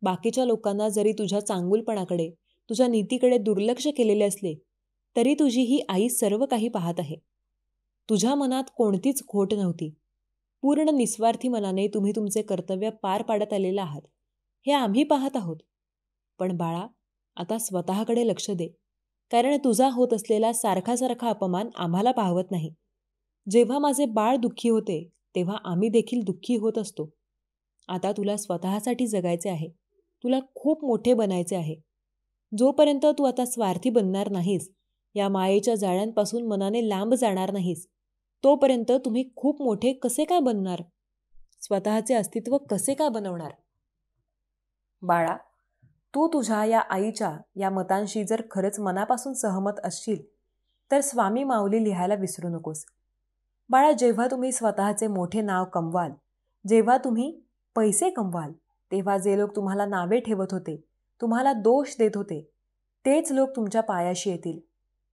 बाकीच्या लोकांना जरी तुझ्या चांगुलपणाकडे, तुझ्या नीतीकडे दुर्लक्ष केलेले असले तरी तुझी ही आई सर्व काही पाहत आहे. तुझ्या मनात कोणतीच खोट नव्हती. पूर्ण निस्वार्थी मनाने तुम्ही तुमचे कर्तव्य पार पाडत आलेले आहात, हे आम्ही पाहत आहोत. पण बाळा, आता स्वतःकडे लक्ष दे, कारण तुझा होत असलेला सारखा सारखा अपमान आम्हाला पाहवत नाही. जेव्हा माझे बाळ दुःखी होते तेव्हा आम्ही देखील दुःखी होत असतो. आता तुला स्वतःसाठी जगायचे आहे. तुला खूप मोठे बनायचे आहे. जोपर्यंत तू आता स्वार्थी बनणार नाहीस, या मायेच्या जाळ्यांपासून मनाने लांब जाणार नाहीस, तोपर्यंत तुम्ही खूप मोठे कसे काय बनणार? स्वतःचे अस्तित्व कसे काय बनवणार? बाळा, तू तुझ्या या आईच्या या मतांशी जर खरंच मनापासून सहमत असशील तर स्वामी माऊली लिहायला विसरू नकोस. बाळा, जेव्हा तुम्ही स्वतःचे मोठे नाव कमवाल, जेव्हा तुम्ही पैसे कमवाल, तेव्हा जे लोक तुम्हाला नावे ठेवत होते, तुम्हाला दोष देत होते, तेच लोक तुमच्या पायाशी येतील.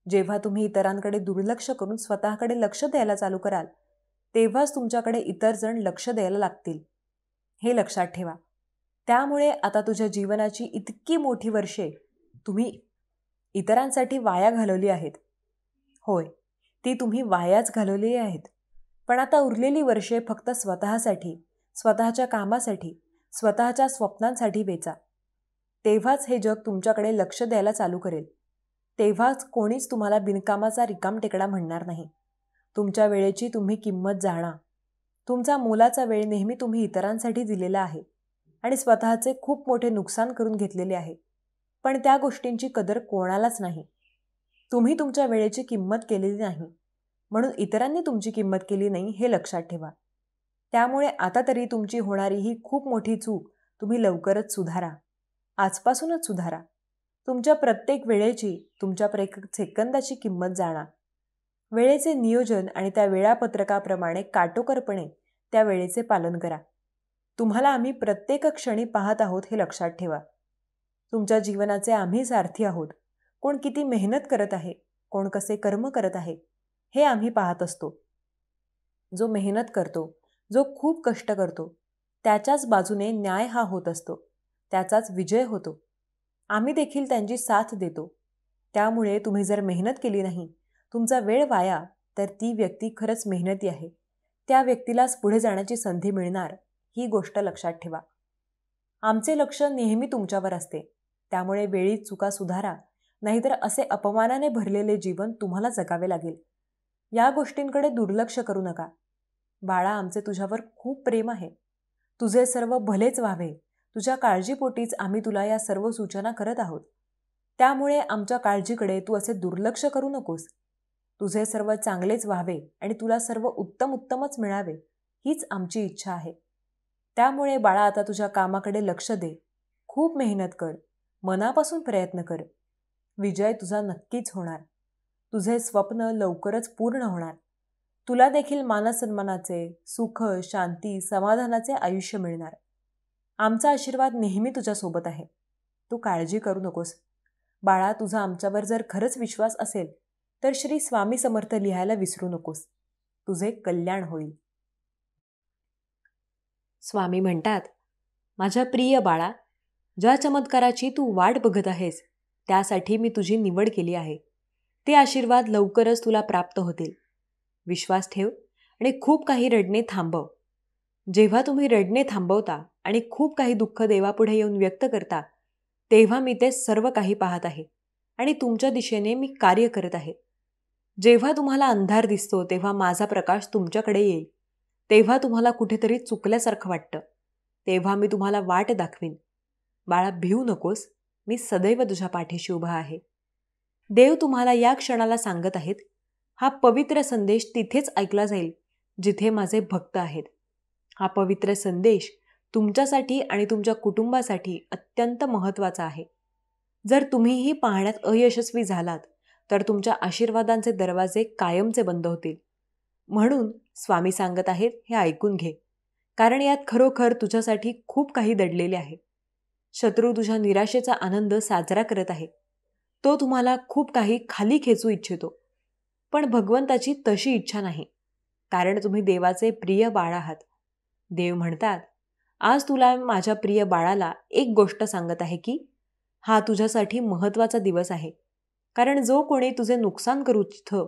जेव्हा तुम्ही इतरांकडे दुर्लक्ष करून स्वतःकडे लक्ष द्यायला चालू कराल, तेव्हाच तुमच्याकडे इतर जण लक्ष द्यायला लागतील. हे लक्षात ठेवा. त्यामुळे आता तुझ्या जीवनाची इतकी मोठी वर्षे तुम्ही इतरांसाठी वाया घालवली आहेत. होय, ती तुम्ही वायाच घालवली आहेत. पण आता उरलेली वर्षे फक्त स्वतःसाठी, स्वतःच्या कामासाठी, स्वतःच्या स्वप्नांसाठी वेचा. तेव्हाच हे जग तुमच्याकडे लक्ष द्यायला चालू करेल. तेव्हाच कोणीच तुम्हाला बिनकामाचा रिकामटेकडा म्हणणार नाही. तुमच्या वेळेची तुम्ही किंमत जाणा. तुमचा मोलाचा वेळ नेहमी तुम्ही इतरांसाठी दिलेला आहे आणि स्वतःचे खूप मोठे नुकसान करून घेतलेले आहे. पण त्या गोष्टींची कदर कोणालाच नाही. तुम्ही तुमच्या वेळेची किंमत केलेली नाही, म्हणून इतरांनी तुमची किंमत केली नाही हे लक्षात ठेवा. त्यामुळे आता तरी तुमची होणारी ही खूप मोठी चूक तुम्ही लवकरच सुधारा. आजपासूनच सुधारा. तुमच्या प्रत्येक वेळेची, तुमच्या प्रत्येक सेकंदाची किंमत जाणा. वेळेचे नियोजन आणि त्या वेळापत्रकाप्रमाणे काटेकोरपणे त्या वेळेचे पालन करा. तुम्हाला आम्ही प्रत्येक क्षणी पाहत आहोत हे लक्षात ठेवा. तुमच्या जीवनाचे आम्ही सारथी आहोत. कोण किती मेहनत करत आहे, कोण कसे कर्म करत आहे, हे आम्ही पाहत असतो. जो मेहनत करतो, जो खूप कष्ट करतो, त्याच्याच बाजूने न्याय हा होत असतो, त्याचाच विजय होतो. आम्ही देखील त्यांची साथ देतो. त्यामुळे तुम्ही जर मेहनत केली नाही, तुमचा वेळ वाया, तर ती व्यक्ती खरंच मेहनती आहे. त्या व्यक्तीलाच पुढे जाण्याची संधी मिळणार, ही गोष्ट लक्षात ठेवा. आमचे लक्ष नेहमी तुमच्यावर असते. त्यामुळे वेळीच चुका सुधारा, नाहीतर असे अपमानाने भरलेले जीवन तुम्हाला जगावे लागेल. या गोष्टींकडे दुर्लक्ष करू नका. बाळा, आमचे तुझ्यावर खूप प्रेम आहे. तुझे सर्व भलेच व्हावे, तुझ्या काळजीपोटीच आम्ही तुला या सर्व सूचना करत आहोत. त्यामुळे आमच्या काळजीकडे तू असे दुर्लक्ष करू नकोस. तुझे सर्व चांगलेच व्हावे आणि तुला सर्व उत्तमच मिळावे, हीच आमची इच्छा आहे. त्यामुळे बाळा, आता तुझ्या कामाकडे लक्ष दे. खूप मेहनत कर, मनापासून प्रयत्न कर. विजय तुझा नक्कीच होणार. तुझे स्वप्न लवकरच पूर्ण होणार. तुला देखील मानसन्मानाचे, सुख, शांती, समाधानाचे आयुष्य मिळणार. आमचा आशीर्वाद नेहमी तुझ्यासोबत आहे. तू काळजी करू नकोस. बाळा, तुझा आमच्यावर जर खरंच विश्वास असेल तर श्री स्वामी समर्थ लिहायला विसरू नकोस. तुझे कल्याण होईल. स्वामी म्हणतात, माझ्या प्रिय बाळा, ज्या चमत्काराची तू वाट बघत आहेस, त्यासाठी मी तुझी निवड केली आहे. ते आशीर्वाद लवकरच तुला प्राप्त होतील. विश्वास ठेव आणि खूप काही रडणे थांबव. जेव्हा तुम्ही रडणे थांबवता आणि खूप काही दुःख देवापुढे येऊन व्यक्त करता, तेव्हा मी ते सर्व काही पाहत आहे आणि तुमच्या दिशेने मी कार्य करत आहे. जेव्हा तुम्हाला अंधार दिसतो, तेव्हा माझा प्रकाश तुमच्याकडे येईल. तेव्हा तुम्हाला कुठेतरी चुकल्यासारखं वाटतं, तेव्हा मी तुम्हाला वाट दाखवीन. बाळा, भिवू नकोस. मी सदैव तुझ्या पाठीशी उभा आहे. देव तुम्हाला या क्षणाला सांगत आहेत, हा पवित्र संदेश तिथेच ऐकला जाईल जिथे माझे भक्त आहेत. हा पवित्र संदेश तुमच्यासाठी आणि तुमच्या कुटुंबासाठी अत्यंत महत्त्वाचा आहे. जर तुम्हीही पाहण्यात अयशस्वी झालात, तर तुमच्या आशीर्वादांचे दरवाजे कायमचे बंद होतील. म्हणून स्वामी सांगत आहेत, हे ऐकून घे, कारण यात खरोखर तुझ्यासाठी खूप काही दडलेले आहे. शत्रू तुझ्या निराशेचा आनंद साजरा करत आहे. तो तुम्हाला खूप काही खाली खेचू इच्छितो. पण भगवंताची तशी इच्छा नाही, कारण तुम्ही देवाचे प्रिय बाळ आहात. देव म्हणतात, आज तुला माझ्या प्रिय बाळाला एक गोष्ट सांगत आहे की हा तुझ्यासाठी महत्त्वाचा दिवस आहे. कारण जो कोणी तुझे नुकसान करू इच्छितो,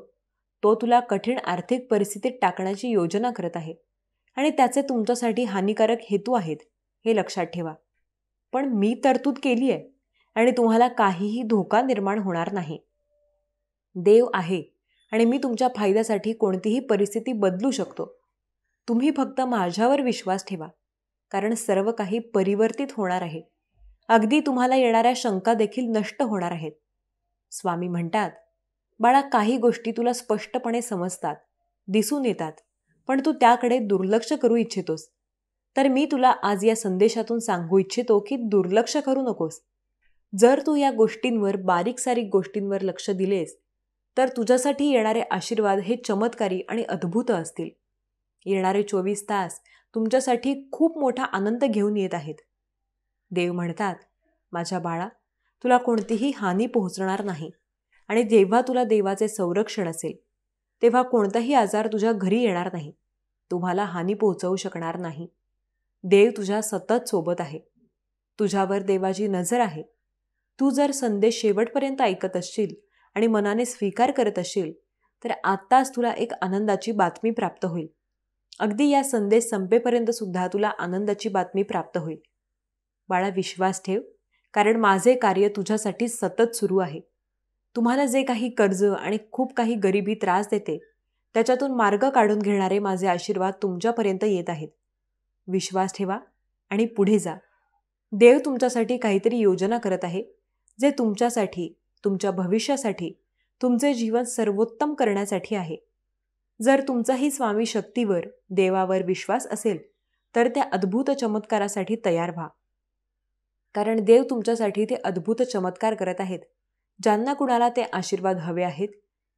तो तुला कठीण आर्थिक परिस्थितीत टाकण्याची योजना करत आहे आणि त्याचे तुमच्यासाठी हानिकारक हेतू आहेत, हे लक्षात ठेवा. पण मी तरतूद केली आहे आणि तुम्हाला काहीही धोका निर्माण होणार नाही. देव आहे आणि मी तुमच्या फायद्यासाठी कोणतीही परिस्थिती बदलू शकतो. तुम्ही फक्त माझ्यावर विश्वास ठेवा, कारण सर्व काही परिवर्तित होणार आहे. अगदी तुम्हाला येणाऱ्या शंका देखील नष्ट होणार आहेत. स्वामी म्हणतात, बाळा, काही गोष्टी तुला स्पष्टपणे समजतात, दिसून येतात, पण तू त्याकडे दुर्लक्ष करू इच्छितोस. तर मी तुला आज या संदेशातून सांगू इच्छितो की दुर्लक्ष करू नकोस. जर तू या गोष्टींवर, बारीक सारीक गोष्टींवर लक्ष दिलेस, तर तुझ्यासाठी येणारे आशीर्वाद हे चमत्कारी आणि अद्भुत असतील. येणारे 24 तास तुमच्यासाठी खूप मोठा आनंद घेऊन येत आहेत. देव म्हणतात, माझ्या बाळा, तुला कोणतीही हानी पोहोचणार नाही. आणि जेव्हा तुला देवाचे संरक्षण असेल, तेव्हा कोणताही आजार तुझ्या घरी येणार नाही, तुम्हाला हानी पोहोचवू शकणार नाही. देव तुझ्या सतत सोबत आहे. तुझ्यावर देवाची नजर आहे. तू जर संदेश शेवटपर्यंत ऐकत असशील आणि मनाने स्वीकार करत असशील, तर आत्ताच तुला एक आनंदाची बातमी प्राप्त होईल. अगदी या संदेश संपेपर्यंत सुद्धा तुला आनंदाची बातमी प्राप्त होईल. बाळा, विश्वास ठेव, कारण माझे कार्य तुझ्यासाठी सतत सुरू आहे. तुम्हाला जे काही कर्ज आणि खूप काही गरिबी त्रास देते, त्याच्यातून मार्ग काढून घेणारे माझे आशीर्वाद तुमच्यापर्यंत येत आहेत. विश्वास ठेवा आणि पुढे जा. देव तुमच्यासाठी काहीतरी योजना करत आहे, जे तुमच्यासाठी, तुमच्या भविष्यासाठी, तुमचे जीवन सर्वोत्तम करण्यासाठी आहे. जर तुमचाही स्वामी शक्तीवर, देवावर विश्वास असेल, तर त्या अद्भुत चमत्कारासाठी तयार व्हा. कारण देव तुमच्यासाठी ते अद्भुत चमत्कार करत आहेत. ज्यांना कुणाला ते आशीर्वाद हवे आहेत,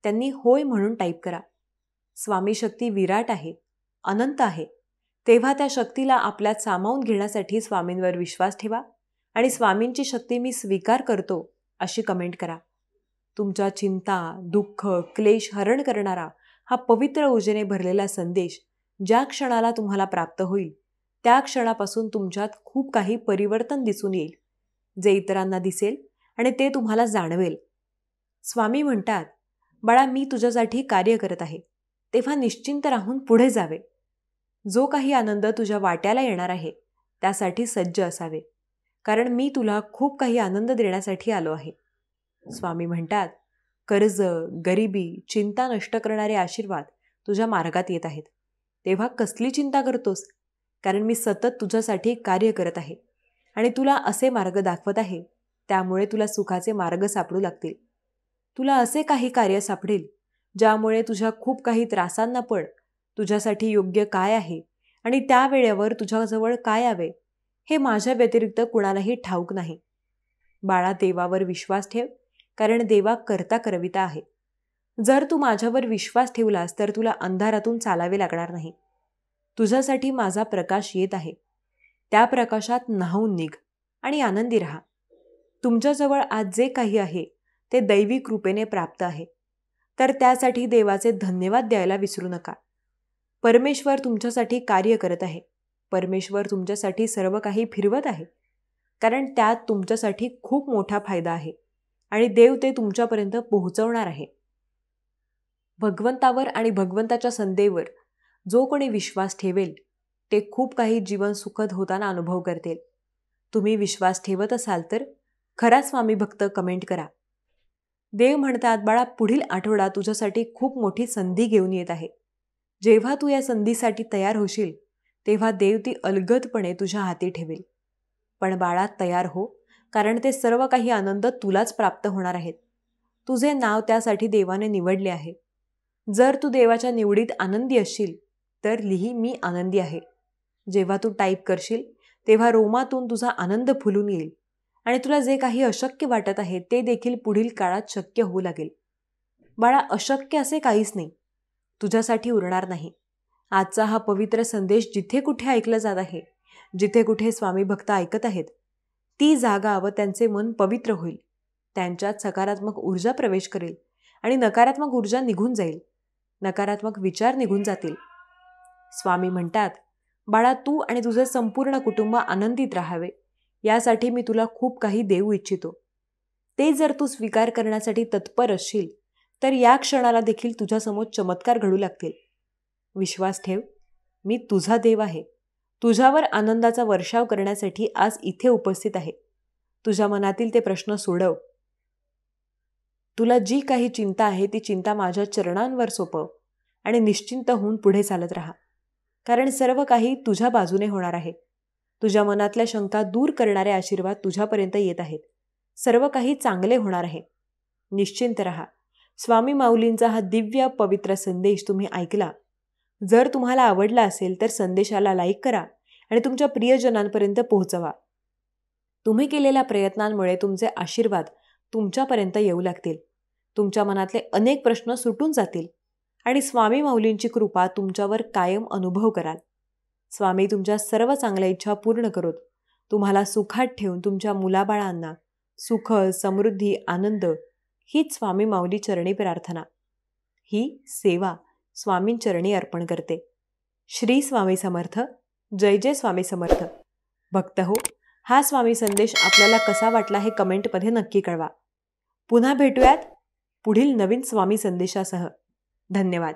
त्यांनी होय म्हणून टाईप करा. स्वामी शक्ती विराट आहे, अनंत आहे. तेव्हा त्या शक्तीला आपल्यात सामावून घेण्यासाठी स्वामींवर विश्वास ठेवा आणि स्वामींची शक्ती मी स्वीकार करतो अशी कमेंट करा. तुमच्या चिंता, दुःख, क्लेश हरण करणारा हा पवित्र ऊर्जेने भरलेला संदेश ज्या क्षणाला तुम्हाला प्राप्त होईल, त्या क्षणापासून तुमच्यात खूप काही परिवर्तन दिसून येईल, जे इतरांना दिसेल आणि ते तुम्हाला जाणवेल. स्वामी म्हणतात, बाळा, मी तुझ्यासाठी कार्य करत आहे, तेव्हा निश्चिंत राहून पुढे जावे. जो काही आनंद तुझ्या वाट्याला येणार आहे, त्यासाठी सज्ज असावे, कारण मी तुला खूप काही आनंद देण्यासाठी आलो आहे. स्वामी म्हणतात, कर्ज, गरिबी, चिंता नष्ट करणारे आशीर्वाद तुझ्या मार्गात येत आहेत. तेव्हा कसली चिंता करतोस? कारण मी सतत तुझ्यासाठी कार्य करत आहे आणि तुला असे मार्ग दाखवत आहे, त्यामुळे तुला सुखाचे मार्ग सापडू लागतील. तुला असे काही कार्य सापडेल, ज्यामुळे तुझ्या खूप काही त्रासांना पण तुझ्यासाठी योग्य काय आहे आणि त्या वेळेवर तुझ्याजवळ काय यावे, हे माझ्या व्यतिरिक्त कुणालाही ठाऊक नाही. बाळा, देवावर विश्वास ठेव, कारण देवा करता करविता आहे. जर तू माझ्यावर विश्वास ठेवलास, तर तुला अंधारातून चालावे लागणार नाही. तुझ्यासाठी माझा प्रकाश येत आहे. त्या प्रकाशात न्हाऊन निघ आणि आनंदी राहा. तुमच्याजवळ आज जे काही आहे, ते दैवी कृपेने प्राप्त आहे. तर त्यासाठी देवाचे धन्यवाद द्यायला विसरू नका. परमेश्वर तुमच्यासाठी कार्य करत आहे. परमेश्वर तुमच्यासाठी सर्व काही फिरवत आहे, कारण त्यात तुमच्यासाठी खूप मोठा फायदा आहे आणि देव ते तुमच्यापर्यंत पोहोचवणार आहे. भगवंतावर आणि भगवंताच्या संदेवर जो कोणी विश्वास ठेवेल, ते खूप काही जीवन सुखद होताना अनुभव करतील. तुम्ही विश्वास ठेवत असाल तर खरा स्वामी भक्त कमेंट करा. देव म्हणतात, बाळा, पुढील आठवडा तुझ्यासाठी खूप मोठी संधी घेऊन येत आहे. जेव्हा तू या संधीसाठी तयार होशील, तेव्हा देव ती अलगदपणे तुझ्या हाती ठेवेल. पण बाळा, तयार हो, कारण ते सर्व काही आनंद तुलाच प्राप्त होणार आहेत. तुझे नाव त्यासाठी देवाने निवडले आहे. जर तू देवाच्या निवडीत आनंदी असशील, तर लिही, मी आनंदी आहे. जेव्हा तू टाईप करशील, तेव्हा रोमातून तुझा आनंद फुलून येईल आणि तुला जे काही अशक्य वाटत आहे, ते देखील पुढील काळात शक्य होऊ लागेल. बाळा, अशक्य असे काहीच नाही, तुझ्यासाठी उरणार नाही. आजचा हा पवित्र संदेश जिथे कुठे ऐकला जात आहे, जिथे कुठे स्वामी भक्त ऐकत आहेत, ती जागा व त्यांचे मन पवित्र होईल. त्यांच्यात सकारात्मक ऊर्जा प्रवेश करेल आणि नकारात्मक ऊर्जा निघून जाईल. नकारात्मक विचार निघून जातील. स्वामी म्हणतात, बाळा, तू आणि तुझे संपूर्ण कुटुंब आनंदित राहावे, यासाठी मी तुला खूप काही देऊ इच्छितो. ते जर तू स्वीकार करण्यासाठी तत्पर असशील, तर या क्षणाला देखील तुझ्यासमोर चमत्कार घडू लागतील. विश्वास ठेव, मी तुझा देव आहे. तुझ्यावर आनंदाचा वर्षाव करण्यासाठी आज इथे उपस्थित आहे. तुझ्या मनातील ते प्रश्न सोडव. तुला जी काही चिंता आहे, ती चिंता माझ्या चरणांवर सोपव आणि निश्चिंत होऊन पुढे चालत राहा, कारण सर्व काही तुझ्या बाजूने होणार आहे. तुझ्या मनातल्या शंका दूर करणारे आशीर्वाद तुझ्यापर्यंत येत आहेत. सर्व काही चांगले होणार आहे. निश्चिंत राहा. स्वामी माऊलींचा हा दिव्य पवित्र संदेश तुम्ही ऐकला. जर तुम्हाला आवडला असेल तर संदेशाला लाईक करा आणि तुमच्या प्रियजनांपर्यंत पोहोचवा. तुम्ही केलेल्या प्रयत्नांमुळे तुमचे आशीर्वाद तुमच्यापर्यंत येऊ लागतील. तुमच्या मनातले अनेक प्रश्न सुटून जातील आणि स्वामी माऊलींची कृपा तुमच्यावर कायम अनुभव कराल. स्वामी तुमच्या सर्व चांगल्या इच्छा पूर्ण करोत. तुम्हाला सुखात ठेवून तुमच्या मुलाबाळांना सुख, समृद्धी, आनंद हीच स्वामी माऊली चरणी प्रार्थना. ही सेवा स्वामींचरणी अर्पण करते. श्री स्वामी समर्थ. जय जय स्वामी समर्थ. भक्त हो, हा स्वामी संदेश आपल्याला कसा वाटला हे कमेंटमध्ये नक्की कळवा. पुन्हा भेटूयात पुढील नवीन स्वामी संदेशासह. धन्यवाद.